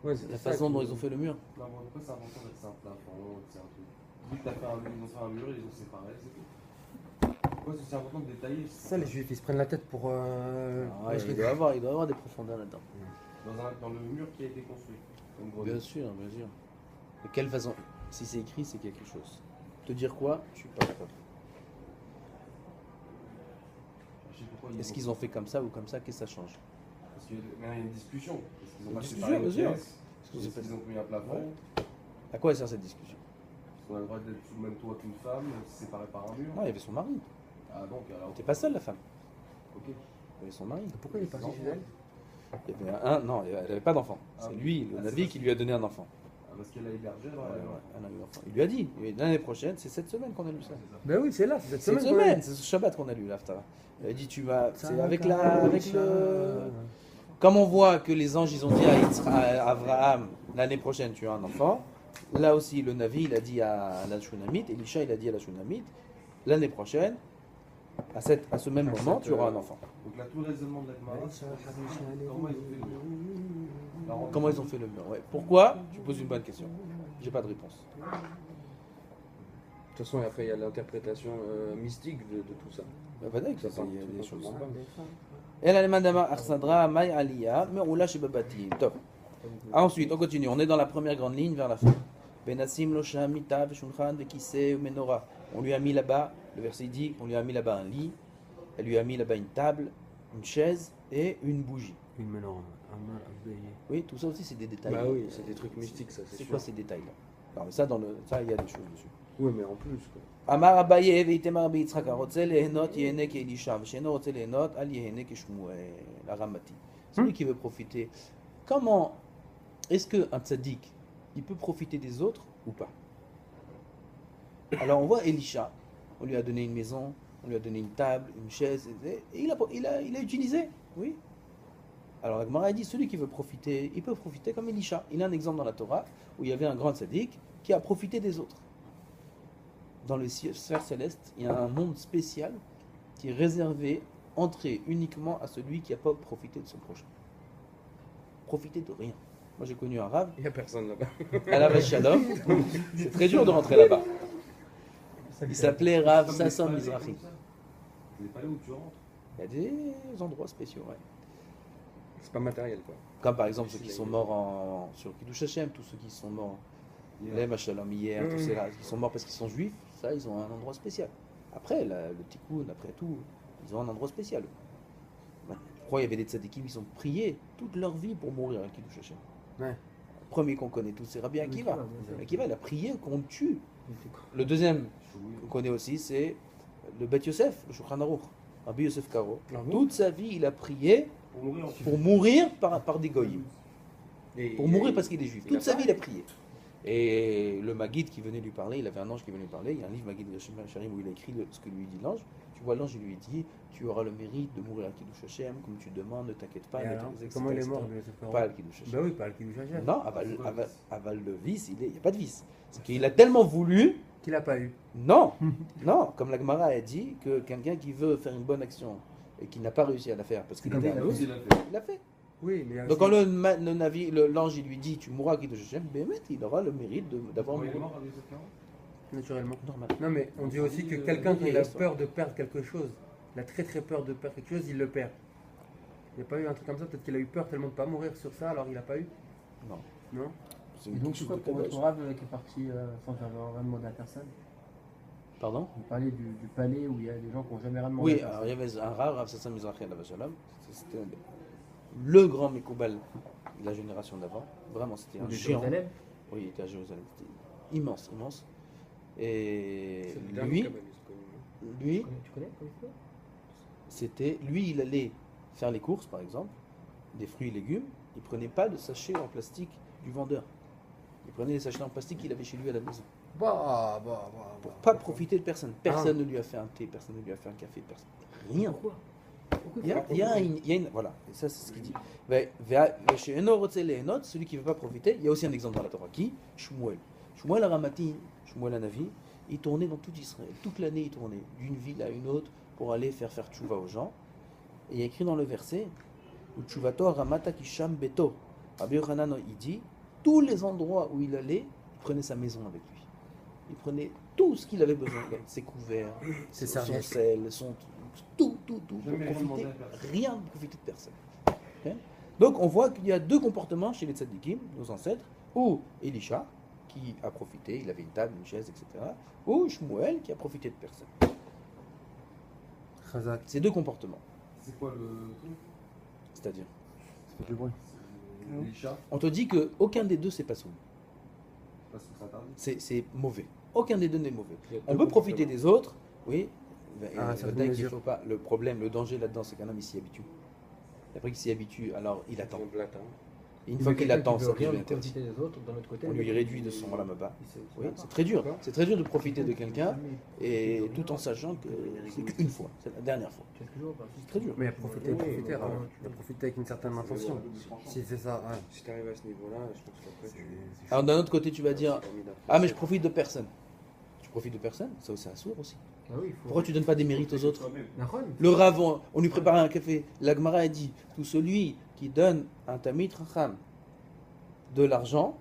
Ouais, c'est La ça façon qui- dont ils ont fait le mur. Non, bon, pourquoi c'est important d'être c'est un plafond, c'est un truc. Vu que t'as fait ils ont fait un mur, ils ont séparé, c'est tout. Pourquoi c'est aussi important de détailler Ça, les juifs, ils se prennent la tête pour. Ah, ouais, il doit y avoir des profondeurs là-dedans. dans le mur qui a été construit? Comme gros. Bien sûr, bien sûr. De quelle façon? Si c'est écrit, c'est quelque chose. Te dire quoi? Je suis pas d'accord. Je sais pourquoi Est-ce qu'ils ont fait comme ça ou comme ça? Qu'est-ce que ça change? Parce qu'il y a une discussion. Est-ce qu'ils ont Une pas discussion, séparé les bien sûr. pièces? Est-ce Est-ce qu'ils ont mis un plafond? À quoi sert cette discussion? Est-ce qu'on a le droit d'être sous le même toit qu'une femme, séparée par un mur? Non, il y avait son mari. Ah donc alors. T'es pas seule, la femme. Ok. Il y avait son mari. Pourquoi il est parti chez elle? Il y avait un, non, elle n'avait pas d'enfant. Ah, C'est lui, le ah, Navi, c'est qui lui a donné un enfant. Ah, parce qu'elle a hébergé, alors. Elle a eu un enfant. Il lui a dit, l'année prochaine, c'est cette semaine qu'on a lu ça. Ben oui, c'est là, c'est cette Cette semaine. semaine, c'est ce Shabbat qu'on a lu l'Aftara. Il a dit, tu vas. Ça C'est va, avec ça va. le. Comme on voit que les anges, ils ont dit à Abraham, l'année prochaine, tu as un enfant. Là aussi, le Navi, il a dit à la Shunamite, Elisha, il a dit à la Shunamite, l'année prochaine, à ce même moment, tu auras un enfant. Donc là, tout le raisonnement de la Gemara, c'est comment ils ont fait le mur. Alors, Comment ils ont fait le mur? Ouais. Pourquoi? Tu poses une bonne question. J'ai pas de réponse. De toute façon, après, il y a l'interprétation mystique de tout ça. Bah, pas d'accord, Ça ça, part- il y a des ça choses. part pas. Elle a les mandama arsadra may aliyah, mais on lâche babati. Top. Ensuite, on continue. On est dans la première grande ligne vers la fin. Benassim lo shamita veshulchan vekise menora. On lui a mis là-bas, le verset dit, on lui a mis là-bas un lit, elle lui a mis là-bas une table, une chaise et une bougie. Une menorah, un bélier. Oui, tout ça aussi c'est des détails. Bah oui, c'est des trucs mystiques, ça, c'est C'est sûr. quoi ces détails-là? Non, mais ça, ça, il y a des choses dessus. Oui, mais en plus, quoi. אמר אביי ואיתמר ביצחק הרוצה ליהנות ייהנה כאלישע ושאינו רוצה ליהנות אל ייהנה כשמואל הרמתי. Celui qui veut profiter. Comment est-ce qu'un tzaddik, il peut profiter des autres ou pas? Alors on voit Elisha, on lui a donné une maison, on lui a donné une table, une chaise, et il a utilisé, oui. Alors la Gemara a dit, celui qui veut profiter, il peut profiter comme Elisha. Il a un exemple dans la Torah où il y avait un grand tzaddik qui a profité des autres. Dans les sphères célestes, il y a un monde spécial qui est réservé, entré uniquement à celui qui n'a pas profité de son prochain. Profiter de rien. Moi j'ai connu un rave, Il n'y a personne là-bas. à la Shalom, c'est très dur de rentrer là-bas. Il s'appelait Rav Sasson Mizrahi. C'est pas là où tu rentres. Il y a des endroits spéciaux, ouais. C'est pas matériel quoi. Comme par exemple ceux qui sont morts sur Kiddush Hashem, tous ceux qui sont morts, les Machalom hier, tous ceux-là, qui sont morts parce qu'ils sont juifs, ça, ils ont un endroit spécial. Après, le Tikkun, après tout, ils ont un endroit spécial. Je crois qu'il y avait des tzadikim qui sont priés toute leur vie pour mourir à Kiddush Hashem. Ouais. Le premier qu'on connaît tous, c'est Rabbi Akiva. Akiva, il a prié qu'on le tue. Le deuxième qu'on connaît aussi, c'est le Bet Yosef, le Shulchan Aruch, Rabbi Yosef Karo. Toute sa vie, il a prié pour mourir par des goyim. Pour mourir parce qu'il est juif. Toute sa vie, il a prié. Et le Maguid qui venait lui parler, il avait un ange qui venait lui parler. Il y a un livre Maguid Sharim où il a écrit ce que lui dit l'ange. Tu vois, l'ange, il lui dit tu auras le mérite de mourir à Kiddush Hashem, comme tu demandes, ne t'inquiète pas. Comment il est mort, le Pas à Kiddush Hashem. Bah oui, pas le Kiddush Hashem. Non, aval le vice, il n'y a pas de vice. C'est qu'il a tellement voulu. Qu'il n'a pas eu. Non, non, comme la Gemara a dit, que quelqu'un qui veut faire une bonne action et qui n'a pas réussi à la faire parce qu'il était un Il l'a fait. il l'a fait. Oui, mais Donc quand l'ange il lui dit tu mourras à Kiddush Hashem, Bémet, il aura le mérite d'avoir Il est mouru. mort avec cette parole. naturellement. Normal. Non, mais on dit aussi que quelqu'un qui a peur de perdre quelque chose, il a très très peur de perdre quelque chose, il le perd. Il n'y a pas eu un truc comme ça, peut-être qu'il a eu peur tellement de ne pas mourir sur ça, alors il n'a pas eu. Non. Non. C'est Et une donc, c'est chose quoi de pour votre Kadosh. rave qui est parti sans jamais demander à personne? Pardon? Vous parlez du palais où il y a des gens qui n'ont jamais rien demandé Oui, à alors personne. il y avait un Rav, Rav Sassan Mizrahi Alav Shalom. C'était le grand Mekoubal de la génération d'avant. Vraiment, c'était un De géant. Jérusalem. Oui, il était à Jérusalem. C'était immense, immense. Et C'est le dernier lui, kabbaliste connu. lui, Tu connais comme ça? c'était, lui, il allait faire les courses, par exemple, des fruits et légumes. Il prenait pas de sachets en plastique du vendeur. Il prenait les sachets en plastique qu'il avait chez lui à la maison. Pour pas profiter de personne. Personne ne lui a fait un thé, personne ne lui a fait un café, personne. Rien. Pourquoi? Il y a une. Voilà, et ça c'est ce qu'il dit. Chez Enor celui qui ne veut pas profiter, il y a aussi un exemple dans la Torah qui Shmuel. Shmuel Aramatin, Shmuel Hanavi, il tournait dans tout Israël. Toute l'année, il tournait d'une ville à une autre pour aller faire tchouva aux gens. Et il y a écrit dans le verset Tchouvato Ramata Kisham Beto. Rabbi Yochanan, il dit tous les endroits où il allait, il prenait sa maison avec lui. Il prenait tout ce qu'il avait besoin, ses couverts, Ses son serviettes. sel, tout, pour Jamais profiter, demandé à personne. rien de profiter de personne. Ok. Donc on voit qu'il y a deux comportements chez les tzadikim, nos ancêtres, ou Elisha, qui a profité, il avait une table, une chaise, etc., ou Shmuel, qui a profité de personne. Chazak. Ces deux comportements, C'est quoi le truc? c'est-à-dire, Ça fait du bruit. Les chats, on te dit qu'aucun des deux c'est pas soumis. parce que c'est interdit. C'est mauvais. Aucun des deux n'est mauvais. Il y a On deux peut profiter comportements. des autres, oui. Ah, ça Le vous dingue, mesure. il faut pas. Le problème, le danger là-dedans, c'est qu'un homme il s'y habitue. Et après qu'il s'y habitue, alors il attend. Donc, l'attend. Et une fois qu'il attend, ça devient devient interdit. des autres, d'un autre côté. On lui réduit de son là bas. Il Oui, c'est très dur. C'est très dur de profiter de quelqu'un et tout en sachant que c'est qu'une fois, c'est la dernière fois. Tu vois ce que je veux dire ou pas? C'est très dur. Mais il a profité, Oui, profiter, voilà. hein. Il a profité avec une certaine intention. Si c'est ça, ouais. Si tu arrives à ce niveau-là, je pense qu'après tu. Alors d'un autre côté, tu vas dire c'est formidable. ah mais je profite de personne. Tu profites de personne, ça c'est un sourd aussi. Ah oui, il faut. Pourquoi tu donnes pas des mérites aux autres? Nahon. Le Rav, on lui préparait un café. L'Agmara a dit tout celui qui donne un Tamid Racham de l'argent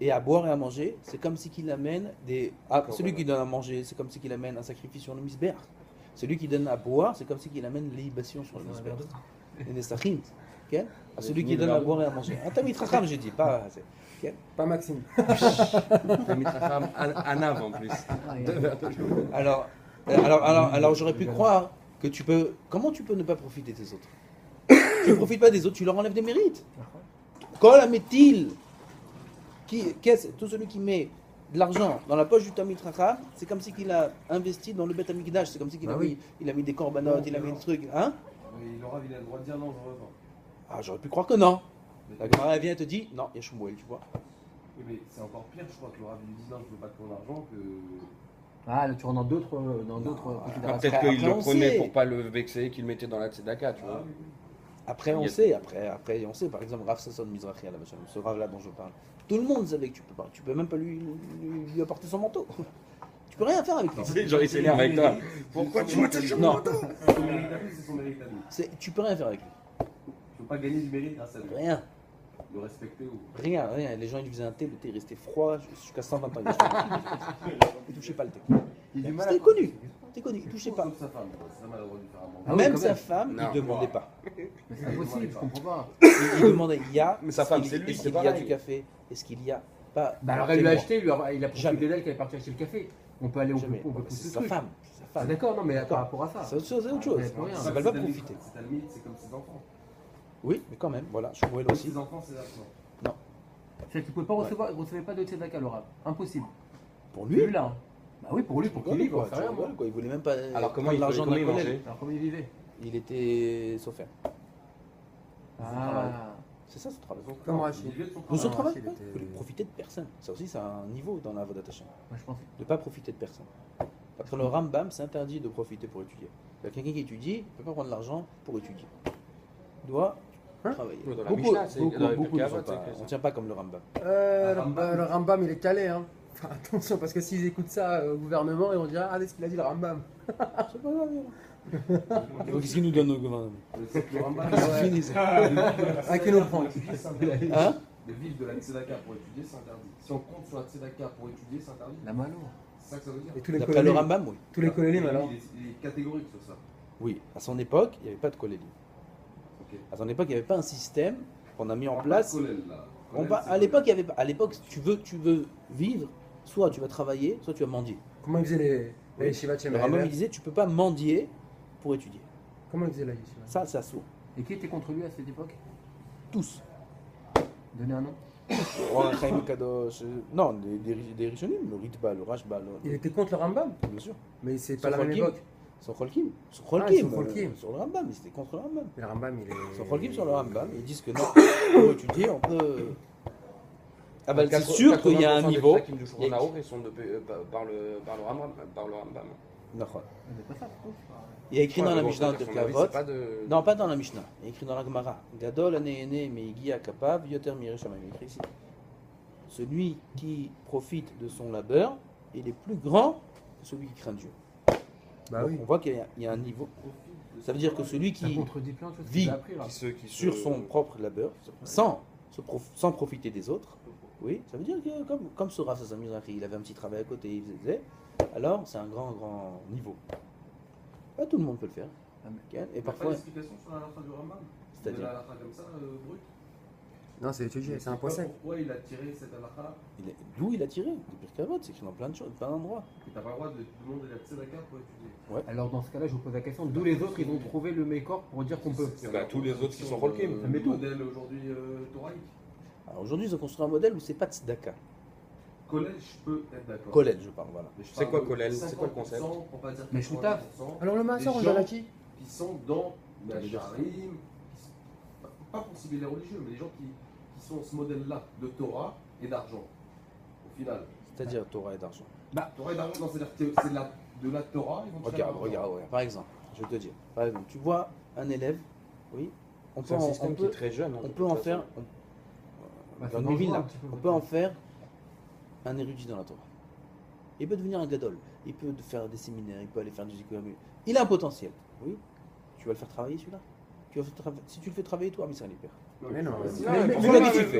et à boire et à manger, c'est comme si qu'il amène des. Ah, celui qui donne à manger, c'est comme si qu'il amène un sacrifice sur le misbéach. Celui qui donne à boire, c'est comme si qu'il amène les libations sur le misbéach. Les nesachim. Ok. À celui qui donne à boire et à manger. Un Tamid Racham, j'ai dit, pas. Pas Maxime. T'as mis ta femme à Nave en plus. Ah, il y Deux a- verres de jour. Alors j'aurais pu croire que tu peux. Comment tu peux ne pas profiter des autres? Tu ne profites pas des autres, tu leur enlèves des mérites. Quand la met-il, tout celui qui met de l'argent dans la poche du Tamid Racham, c'est comme si qu'il a investi dans le Bet Amikdash, c'est comme si qu'il a, Ah oui. il a mis des corbanotes, il a mis des trucs. Hein? Mais le Rav, il a le droit de dire non, je revends. Ah, j'aurais pu croire que non. Mais La Gemara vient et te dit, non, il y a Shmuel, tu vois. Oui, mais c'est encore pire, je crois, que le Rav lui dit non, je veux pas de ton argent que. Ah, là, tu rentres dans d'autres Ah, considérations. peut-être Après, qu'il le on prenait sait. pour pas le vexer, qu'il le mettait dans la tzedaka, tu vois. Après, on Il y a- sait, après, on sait, par exemple, Rav Sasson Mizrahi, ce Rav-là dont je parle. Tout le monde savait que tu peux pas. Tu peux même pas lui apporter son manteau. Tu peux rien faire avec lui. Genre il s'énerve avec toi. Pourquoi tu m'as touché mon Non, manteau? Son mérite à lui, c'est son mérite à lui. tu peux rien faire avec lui. Tu peux pas gagner du mérite grâce à lui. Rien, Le respecter ou. rien. Les gens ils lui faisaient un thé, le thé restait froid jusqu'à 120 ans. Il ne touchait pas le thé. Il a du mal C'était à- connu. t'es connu, il touchait pas. Sauf sa femme, quoi. Sa femme a le droit de lui faire un mandat. Ah oui, Même quand sa même. femme, Non. il demandait pas. Mais c'est impossible, je comprends pas. Il demandait, il y a. Mais sa femme, c'est lui, Est-ce c'est qu'il y a pareil. du café? Est-ce qu'il y a pas? Bah alors elle lui a Appelez-moi. acheté, il a profité Jamais. d'elle qu'elle est partie acheter le café. On peut aller, Jamais. on peut C'est pousser sa le truc. femme. C'est sa Ah, femme. d'accord, non mais D'accord. par rapport à ça. C'est autre chose, c'est autre chose. Ouais, pour rien. Ça C'est ne va pas ta limite, profiter. c'est ta limite, c'est comme ses enfants. Oui, mais quand même, voilà, Shmuel Comme aussi. ses enfants, c'est l'argent. C'est-à-dire qu'il ne pouvait pas recevoir, il recevait pas de tzedaka l'orabe. Impossible. Pour lui, Lui là. Hein. Bah oui, pour lui, pour qu'il rigole, vive, on quoi, fait tu rien. rigoles, Moi. quoi. Il voulait même pas Alors comment prendre il l'argent comment d'un il collègue. mangeait? Alors comment il vivait? Il était souffert. Ah. C'est ça son travail. Comme Rachid. Il vivait de son De travail. son Ah, travail, Rachid ouais. était- Il voulait profiter de personne. Ça aussi, c'est un niveau dans la Avodat Hashem. Moi je pense. De ne pas profiter de personne. Parce que le Rambam, c'est interdit de profiter pour étudier. Il y a quelqu'un qui étudie, il ne peut pas prendre l'argent pour étudier. Il doit travailler. Dans la Beaucoup, Mishnah, c'est beaucoup, dans les beaucoup ne Pirkei sont Avot, pas- c'est on ne tient pas comme le Rambam. Le Rambam, il est calé. Hein. Enfin, attention, parce que s'ils écoutent ça au gouvernement, ils vont dire ah, c'est ce qu'il a dit le Rambam. C'est pas grave. Qu'est-ce qu'il nous donne au gouvernement? Le Rambam, C'est fini ça. Ah, qui nous prend. étudier, c'est interdit. Hein? De vivre de la tzedaka pour étudier, c'est interdit. Si on compte sur la tzedaka pour étudier, c'est interdit. La malo. C'est ça que ça veut dire. Et tous les D'après le colonis, Rambam, oui. tous les colonis, Il est- alors. il est catégorique sur ça. Oui, à son époque, il n'y avait pas de koléli. Ok. À son époque, il n'y avait pas un système qu'on a mis en On place. parle de Kolel, là. On Kolel, va, c'est à l'époque, il y avait pas. À l'époque, si tu veux vivre, soit tu vas travailler, soit tu vas mendier. Comment ils faisaient les yeshivas de chez Le Rambam il Maël? disait, tu peux pas mendier pour étudier. Comment ils faisaient la yeshiva? Ça, c'est assourd. Et qui était contre lui à cette époque? Tous. Donnez un nom. Oh, Chaim Kadosh, non, des Rishonim, le Ritba, le Rashba, Il était contre le Rambam, bien sûr. mais c'est Sur pas la même Cholkim. époque. Sur Cholkim. Sur Ah, Cholkim. sur Cholkim. Sur le Rambam, ils étaient contre le Rambam. Mais le Rambam, il est. Sur Cholkim, sur le Rambam, ils disent que non, pour étudier, on peut. Ah bah, c'est sûr qu'il y a un niveau. Qui me Il y a- ils sont par le Rambam. D'accord. Mais pas ça, par contre. Il y a écrit Ouais, dans la mais bon, Mishnah à de mon avis, Kavot. c'est pas de- Non, pas dans la Mishnah. Il y a écrit dans la Gemara. Gadol anéhéné meigia kapav yoter mirishama. Il est écrit ici. Celui qui profite de son labeur, il est plus grand que celui qui craint Dieu. Bah Donc, oui. on voit qu'il y a un niveau. Ça veut dire que celui Ça qui contredit plein de choses vit qu'il a appris là. sur son propre labeur, sans profiter des autres, oui, ça veut dire que comme ce Rav Sazam Mizrahi, il avait un petit travail à côté, il faisait, alors c'est un grand niveau. Pas tout le monde peut le faire. Et Il n'y a pas parfois, d'explication sur la halakha du Rambam. C'est-à-dire De la halakha comme ça, brut. Non, c'est étudié, c'est un point sec. Pourquoi il a tiré cette halakha d'où il a tiré des Pirkei Avot, c'est écrit dans plein de choses, plein d'endroits. et t'as pas le droit de demander la tzedaka pour étudier. Alors dans ce cas-là, je vous pose la question, d'où les autres ils ont trouvé le mécor pour dire qu'on peut. Bah, tous les autres qui sont Rolkim. Le modèle aujourd'hui Toraïque. Alors aujourd'hui, ils ont construit un modèle où c'est pas tzedaka. Collège, je peux être d'accord. Kollel, je parle, voilà. Mais je C'est parle quoi de Kollel? C'est quoi le concept 50%, pour pas dire Mais 90%, Choutaf. Alors le masseur, on Les le gens- donne à qui? qui sont dans la charim, pas pour cibler les religieux, mais les gens qui sont ce modèle-là de Torah et d'argent, au final. C'est-à-dire Torah et d'argent. Torah et d'argent, non, c'est-à-dire que c'est de la Torah, ils vont tirer Regarde, l'argent. regarde. Par exemple, je vais te dire. Par exemple, tu vois un élève, oui, on C'est peut, un on système qui peut, est très jeune. hein, on de peut toute en façon. faire. Bah, Dans c'est nos villes, dangereux, là, un petit peu, on peut en faire un érudit dans la Torah. Il peut devenir un gadol, il peut faire des séminaires, il peut aller faire du zikoyamu. Il a un potentiel, oui. Tu vas le faire travailler celui-là. Si tu le fais travailler, toi, Missa Liper. Mais non.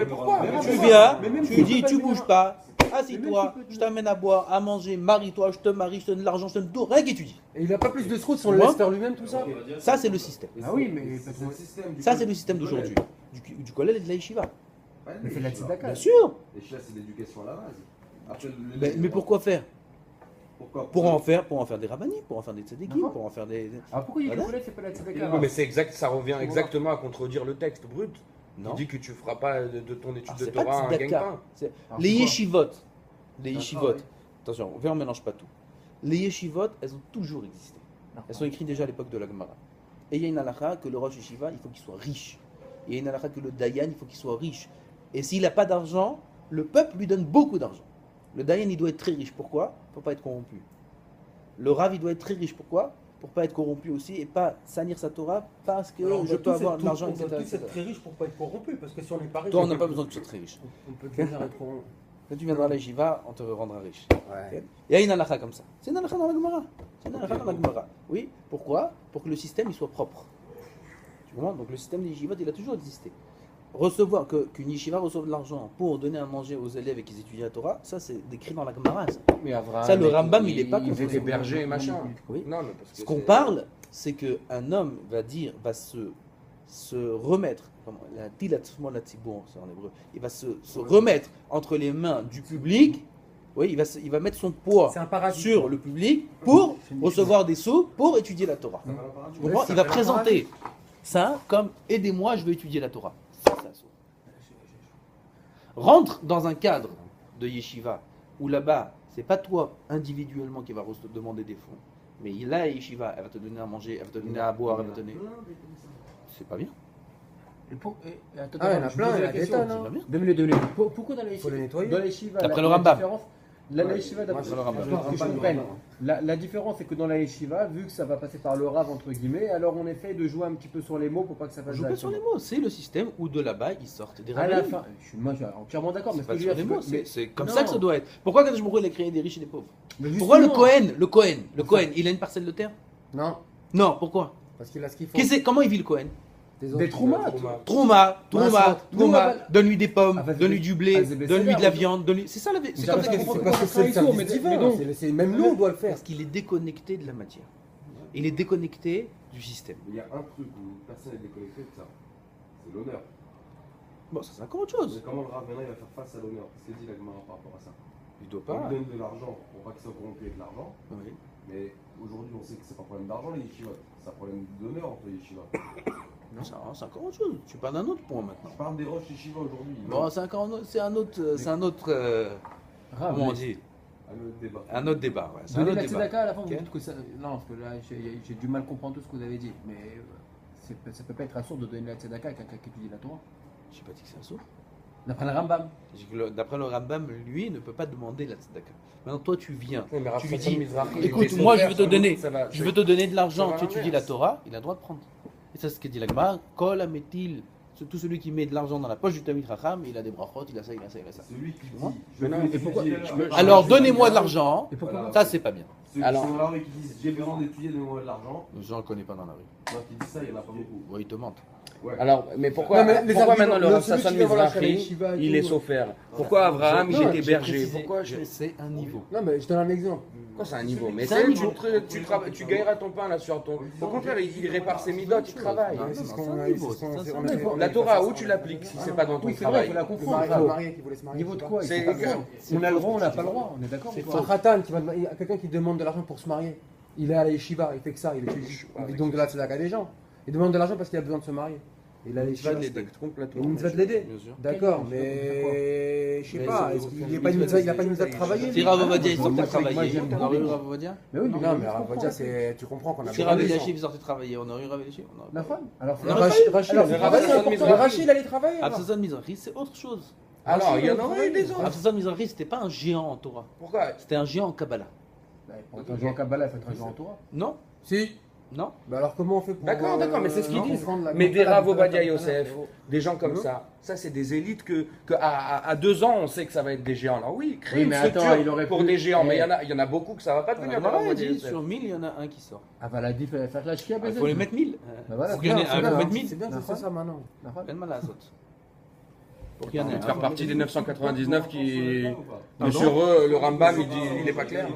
Pourquoi Tu viens, mais même tu tu lui dis, peux pas tu devenir bouges pas, Mais même assis-toi, tu peux je t'amène à boire, à manger, marie-toi, je te marie, je te donne de l'argent, je te donne tout, rien qu'étudie. Et il a pas plus de trous si on le Moi laisse faire lui-même tout ça? Ça, c'est le système. Et Ah c'est- oui, mais c'est peut-être- le système du Ça, c'est collège. le système Du d'aujourd'hui. collège. Du collège et de la yeshiva. Pas Mais c'est de la yeshiva. tzedaka. Bien sûr. Les yeshiva, c'est l'éducation à la base. Après, Mais pourquoi faire Pourquoi pour en faire des rabbinis, pour en faire des tzadikim, D'accord. pour en faire des. Alors pourquoi il y a Voilà. que collège, c'est pas la tzedaka? Oui, mais c'est exact, ça revient exactement à contredire le texte brut. Non. Il dit que tu feras pas de ton étude Ah, de c'est pas Torah un tzedaka. gagne-pain. C'est- Alors, Les c'est quoi yeshivot, les Ah, yeshivot, oui. attention, on mélange pas tout. Les yeshivot, elles ont toujours existé. Elles sont écrites déjà à l'époque de la Gemara. Et il y a une halakha que le rosh yeshiva, il faut qu'il soit riche. Il y a une halakha que le dayan, il faut qu'il soit riche. Et s'il n'a pas d'argent, le peuple lui donne beaucoup d'argent. Le dayan, il doit être très riche. Pourquoi? Pour pas être corrompu. Le rav, il doit être très riche. Pourquoi? Pour pas être corrompu aussi et pas salir sa Torah parce que je peux avoir de l'argent, etc. On peut tous etc. être très riche pour pas être corrompu, parce que si on est pas riche. Toi, on n'a pas besoin que tu sois très riche. On peut devenir être corrompu. Quand tu viendras à la Jiva, on te rendra riche. Ouais. Il y a une halakha comme ça. C'est une halakha dans la Gemara. C'est une halakha dans la Gemara. Oui, pourquoi? Pour que le système il soit propre. Tu comprends? Donc le système des Jivot, il a toujours existé. qu'une yeshiva reçoive de l'argent pour donner à manger aux élèves et qu'ils étudient la Torah, ça c'est décrit dans la Gemara. Ça. Mais Abraham, Ça, le Rambam, il est pas il contre était ça. berger et machin. Oui. Non, mais parce que Ce qu'on c'est- parle, c'est qu'un homme va se remettre, la dilatement la tibour, c'est en hébreu, il va se remettre entre les mains du public, oui, il va mettre son poids C'est un paradis. sur le public pour recevoir des sous pour étudier la Torah. Tu comprends? Il va présenter ça comme aidez-moi, je veux étudier la Torah. Ça, c'est un sou. Rentre dans un cadre de yeshiva où là-bas, c'est pas toi individuellement qui va te demander des fonds, mais la yeshiva, elle va te donner à manger, elle va te donner à boire, elle va te donner. C'est pas bien. Attends, Ah, il y en a je plein, pose il y la a des question. tonnes, C'est hein. pas bien. 2 minutes. Pourquoi dans la Faut les nettoyer. Dans la yeshiva, D'après la- le la Rambam. différence- La yeshiva, d'après D'après le Rambam. que je comprenne. La différence, c'est que dans la yeshiva, vu que ça va passer par le Rav, entre guillemets, alors on essaie de jouer un petit peu sur les mots pour pas que ça On fasse joue pas sur les mots, c'est le système où de là-bas ils sortent des À la rabbins. fin, moi je suis entièrement d'accord, mais C'est ce pas que je sur veux les dire, mots, mais- c'est comme Non. ça que ça doit être. Pourquoi quand je me il a créé des riches et des pauvres? mais Pourquoi le justement, Cohen, il a une parcelle de terre? Non, Non, pourquoi? parce qu'il a ce qu'il faut. Comment il vit le Cohen? Des traumas. Trouma, Nous, donne-lui des pommes, Ah, vas-y, donne-lui du blé, vas-y, vas-y, donne-lui de la vas-y. viande, donne-lui. C'est ça la vie. C'est Mais comme parce ça que qu'il faut. C'est parce que c'est le mais service donc- divin. Même nous, on doit le faire. Parce qu'il est déconnecté de la matière. Il est déconnecté du système. Il y a un truc où personne n'est déconnecté de ça. C'est l'honneur. Bon, ça c'est encore autre chose. Mais comment le Rav maintenant il va faire face à l'honneur? Qu'est-ce que dit la Gemara par rapport à ça? Il doit On pas. lui donne de l'argent pour pas qu'il soit corrompu avec l'argent. Oui. Mais aujourd'hui, on sait que c'est pas un problème d'argent les yeshivot. C'est un problème d'honneur entre les yeshivot. Non, c'est encore autre chose. Tu parles d'un autre point maintenant. Je parle des roches yeshiva aujourd'hui. Bon, c'est un autre. Rav, Comment on mais- dit? Un autre débat. Un autre débat. Ouais. C'est un Donner autre la débat. tzedaka à la fin, vous Ok. dites que ça. Non, parce que là, j'ai du mal à comprendre tout ce que vous avez dit. Mais ça peut pas être assourd de donner la tzedaka à quelqu'un qui étudie la Torah. J'ai pas dit que c'est un saut. D'après le Rambam. D'après le Rambam, lui ne peut pas demander la tzedaka. Maintenant, toi, tu viens. Oui, mais Tu lui Rav dis, Mizrahi, il écoute, était moi, son je veux te père, donner, ça va- je veux te donner de ça l'argent, va tu étudies l'inverse. la Torah, il a le droit de prendre. Et ça, c'est ce que dit la Gemara. Kol ametil, tout celui qui met de l'argent dans la poche du Tamid Racham, il a des brachot, il a ça, il a ça, il a ça. Celui qui dit, vois je veux Et pourquoi- étudier, Alors, donnez-moi de l'argent, Et pourquoi Voilà. ça, c'est pas bien. Ceux qui Alors- sont là et qui disent j'ai besoin d'étudier, donnez-moi de l'argent. Les gens ne le connaissent pas dans la rue. Moi qui dis ça, il y en a pas beaucoup. Ouais, ils te mentent. Ouais. Alors, mais pourquoi, Non, mais les pourquoi arguments, maintenant le le- Rav celui Sasson qui vient voir la Mizrahi, Yeshiva et il tout. est sauveur? Pourquoi Abraham, il Non, était j'ai berger? précisé. Pourquoi C'est un niveau. Non, mais je donne un exemple. Pourquoi c'est un niveau? Mais C'est un c'est niveau. tu gagneras ton pain là sur ton. Au contraire, il répare ses midotes, il travaille. Non, C'est non, ce c'est qu'on un a- niveau, c'est ce qu'on- ça, c'est- c'est on un a fait- niveau. on a La fait Torah, ça, où on tu a- l'appliques si c'est pas dans ton Oui, c'est vrai, il faut travail? la Le comprendre. marié qui voulait se marier. Niveau de je sais quoi pas. il C'est- faut pas comprendre. On a le droit, on n'a pas le droit. On est d'accord ou Un pas khatan, quelqu'un qui demande de l'argent pour se marier. Il est à la yeshiva, il fait que ça, il étudie. Il donne de la tzedaka à des gens. Il demande de l'argent parce qu'il a besoin de se marier. Il a la Tu vas yeshiva. l'aider. Complètement. Il va te l'aider. Bien sûr. D'accord, mais je sais Mais pas, c'est- est-ce qu'il n'a pas une mitzvah, il a pas une mitzvah de travailler Si lui Rav Ovadia, il moi, sortait moi, travailler. j'aime On aurait eu beaucoup. Rav Ovadia? Mais oui, Non, mais je Rav comprends. Ovadia, c'est tu comprends qu'on a Si besoin Rav des gens. Eliashib sortait travailler, on aurait eu Rav Eliashib? On aurait La pas. femme. Alors, Non, Rachid, alors, il Rav travaille, Sasson c'est important. Mizrahi. Rachid, il allait travailler. là. Absassan Mizrahi, c'est autre chose. Alors, il y en aurait eu des autres. Absassan Mizrahi, c'était pas un géant en Torah. Pourquoi? C'était un géant en Kabbalah. pour être un joueur en Kabbalah, il faut être un joueur en Torah. Non? Si. Non? Bah alors comment on fait pour D'accord, mais c'est ce qu'ils non, disent. comprendre la- Mais des Rav comprendre la- Ovadia Yosef, des gens comme ça c'est des élites que à 2 ans, on sait que ça va être des géants. Alors oui, créer Oui, une mais attends, structure il aurait pour pu- des géants, mais Eh. il y en a beaucoup que ça va pas devenir des Voilà, Rav il Ovadia dit, Yosef. sur 1000, il y en a un qui sort. Ah, bah, la diff, elle va faire la chia, Il faut les mettre 1000. Bah voilà, Faut qu'il y en ait Non, c'est un, bien, faut mettre c'est 1000. bien, c'est ça maintenant. Fais mal à la saute. Pour qu'il y en ait De faire un. partie des 999 qui. Pardon Sur eux, le Rambam, il dit, il est pas clair.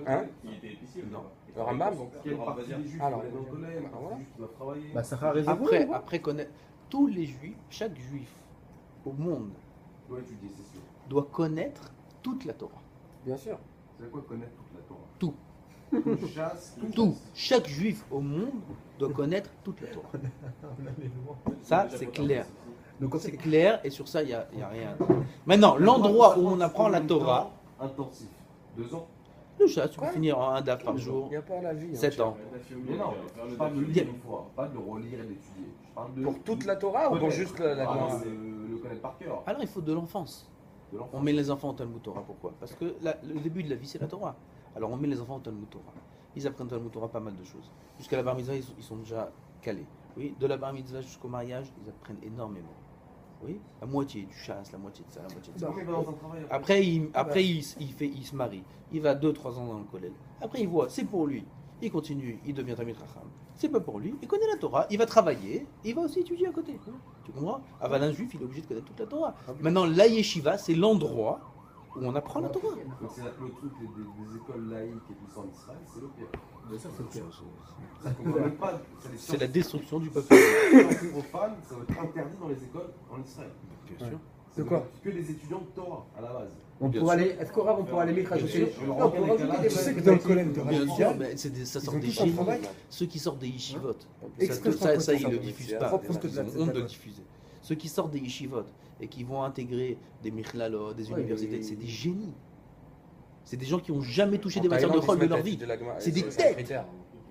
Hein? Il était épicier. Non. Le Rambam? Quelle partie des juifs Alors, il est dans le collège, voilà. c'est juste qu'il doit travailler. Bah, ça fera raison. Après connaître tous les juifs, chaque juif au monde Ouais, tu dis, c'est sûr. doit connaître toute la Torah. Bien sûr. C'est quoi connaître toute la Torah? Tout. Tout chasse, Tout. Chaque juif au monde doit connaître toute la Torah. Ça, c'est clair. Donc c'est clair et sur ça, il n'y a rien. Maintenant, l'endroit où on apprend la Torah, Intensif. 2 ans. le chat, tu peux finir en un daf par jour, Il n'y a pas la vie. 7 ans. Mais non, je parle de lire une fois, pas de le relire et d'étudier. Je parle de. Pour toute la Torah ou pour juste la Ah, Torah? le connaître par cœur. Alors il faut de l'enfance. De l'enfant. On met les enfants au Talmud Torah, pourquoi? Parce que le début de la vie, c'est la Torah. Alors on met les enfants au Talmud Torah. Ils apprennent au Talmud Torah pas mal de choses. Jusqu'à la bar mitzvah, ils sont déjà calés. Oui, de la bar mitzvah jusqu'au mariage, ils apprennent énormément. Oui, la moitié du chasse, la moitié de ça, la moitié de ça. Après, il va dans un travail. Après, il se marie. Il va 2-3 ans dans le collège. Après, il voit, c'est pour lui. il continue, il devient Talmid Chacham. C'est pas pour lui, il connaît la Torah, il va travailler, il va aussi étudier à côté. Tu comprends? Aval un juif, il est obligé de connaître toute la Torah. Maintenant, la yeshiva, c'est l'endroit où on apprend la Torah. Donc c'est le truc des écoles laïques et tout ça en Israël, c'est le pire. Ça, c'est le pire. Ça comprend même pas. C'est la destruction du peuple. Les profane, ça va être interdit dans les écoles en Israël. Bien sûr. De quoi? Que des étudiants de Torah à la base. On Bien pourrait sûr. aller. Est-ce qu'au Rav, on pourrait aller mettre rajouter sûr. on pourrait rajouter des Tu sais que bonnes dans le pratiques. collège de Bien sûr, radical, mais ça sort ont des tous un génies. travail. Ceux qui sortent des yeshivot, Exprès ça ils pour le ça. diffusent Propre pas. pour que de la- Ils ont honte de le diffuser. Ceux qui sortent des yeshivot et qui vont intégrer des michlalot, des universités, c'est des génies. C'est des gens qui n'ont jamais touché des matières de chol de leur vie. C'est des têtes.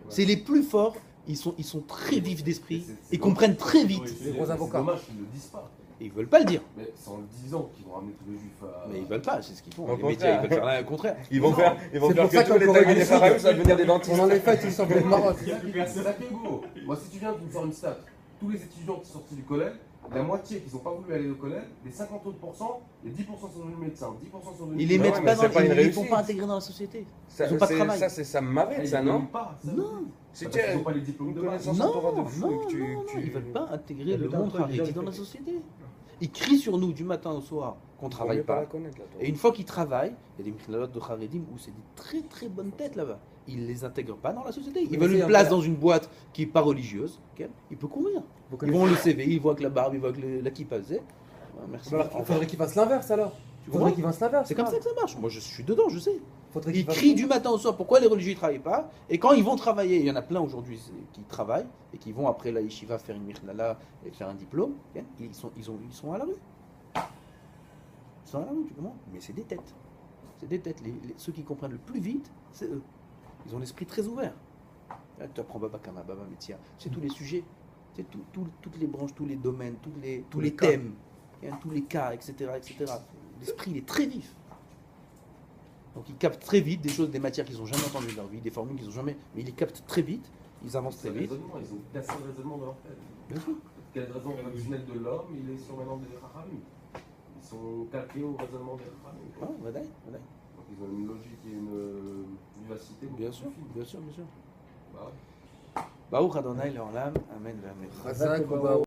C'est les plus forts. Ils sont très vifs d'esprit. Ils comprennent très vite. Les gros avocats. C'est dommage qu'ils ne le disent pas. Et ils veulent pas le dire. Mais c'est en le disant qu'ils vont ramener tous les juifs à. Mais ils veulent pas, c'est ce qu'ils font. Au Les contraire. médias, ils veulent faire le contraire. Ils vont faire C'est pour ça que tous qu'en les Corée tags du des Sud, pharaons, ça va devenir des dentistes. pendant les fêtes, ils sortent de Maroc. C'est ça qui est beau. Moi, si tu viens, tu me sors une stat. Tous les étudiants qui sont sortis du collège, la moitié qui n'ont pas voulu aller au collège, les 50 autres pourcents, les 10% sont devenus médecins, 10% sont devenus. Ils les Ouais, mettent mais pas c'est dans pas une ils les font réussite. pas intégrer dans la société. Ça, Ils ont pas de c'est- travail. ça, c'est ça m'arrête, ça, non? Non. Si Parce tu qu'ils as n'ont pas les diplômes une de base. connaissance en Torah de fou, Non, que tu- non, tu- ils veulent pas intégrer le Le monde temps, haredi déjà, dans le la fait. société. Ils crient sur nous du matin au soir qu'on Vaut travaille mieux pas pas. la connaître, la Torah. Et une fois qu'ils travaillent, il y a des michlaot de Haredim où c'est des très très bonnes têtes là-bas. Ils les intègrent pas dans la société. Ils Mais veulent c'est une un place peu- dans une boîte qui est pas religieuse. Ok, il peut courir. Ils vont le CV, ils voient que la barbe, ils voient que la kippa faisait. Ouais, merci. Alors, il faudrait qu'il fasse l'inverse alors. Il faudrait vois qu'il fasse l'inverse. C'est comme ça que ça marche. Moi je suis dedans, je sais. Faudrait Ils qu'il fasse crient du matin au soir pourquoi les religieux ne travaillent pas. Et quand ils vont travailler, il y en a plein aujourd'hui qui travaillent et qui vont après la yeshiva faire une mirnala et faire un diplôme. Ok, ils sont à la rue. Ils sont à la rue, tu comprends? Mais c'est des têtes. C'est des têtes. Ceux qui comprennent le plus vite, c'est eux. Ils ont l'esprit très ouvert. Là, tu apprends Baba Kama, Baba Metzia. C'est tous les sujets. C'est toutes les branches, tous les domaines, tous les thèmes, tous les cas, etc. etc. L'esprit, il est très vif. Donc ils captent très vite des choses, des matières qu'ils n'ont jamais entendues de leur vie, des formules qu'ils n'ont jamais... Mais ils les captent très vite, ils avancent C'est très le vite. raisonnement, ils ont cassé le raisonnement de leur tête. Bien sûr. Quel raison rationnel de l'homme, il est sur maintenant des Chachamim. Ils sont calqués au raisonnement des Chachamim. Ah, vadaï. Donc ils ont une logique et une vivacité beaucoup Bien plus sûr, fine. bien sûr, bien sûr. Bah ouais. Baruch Adonai Leolam, Amen, Amen. Chazak ou Baruch.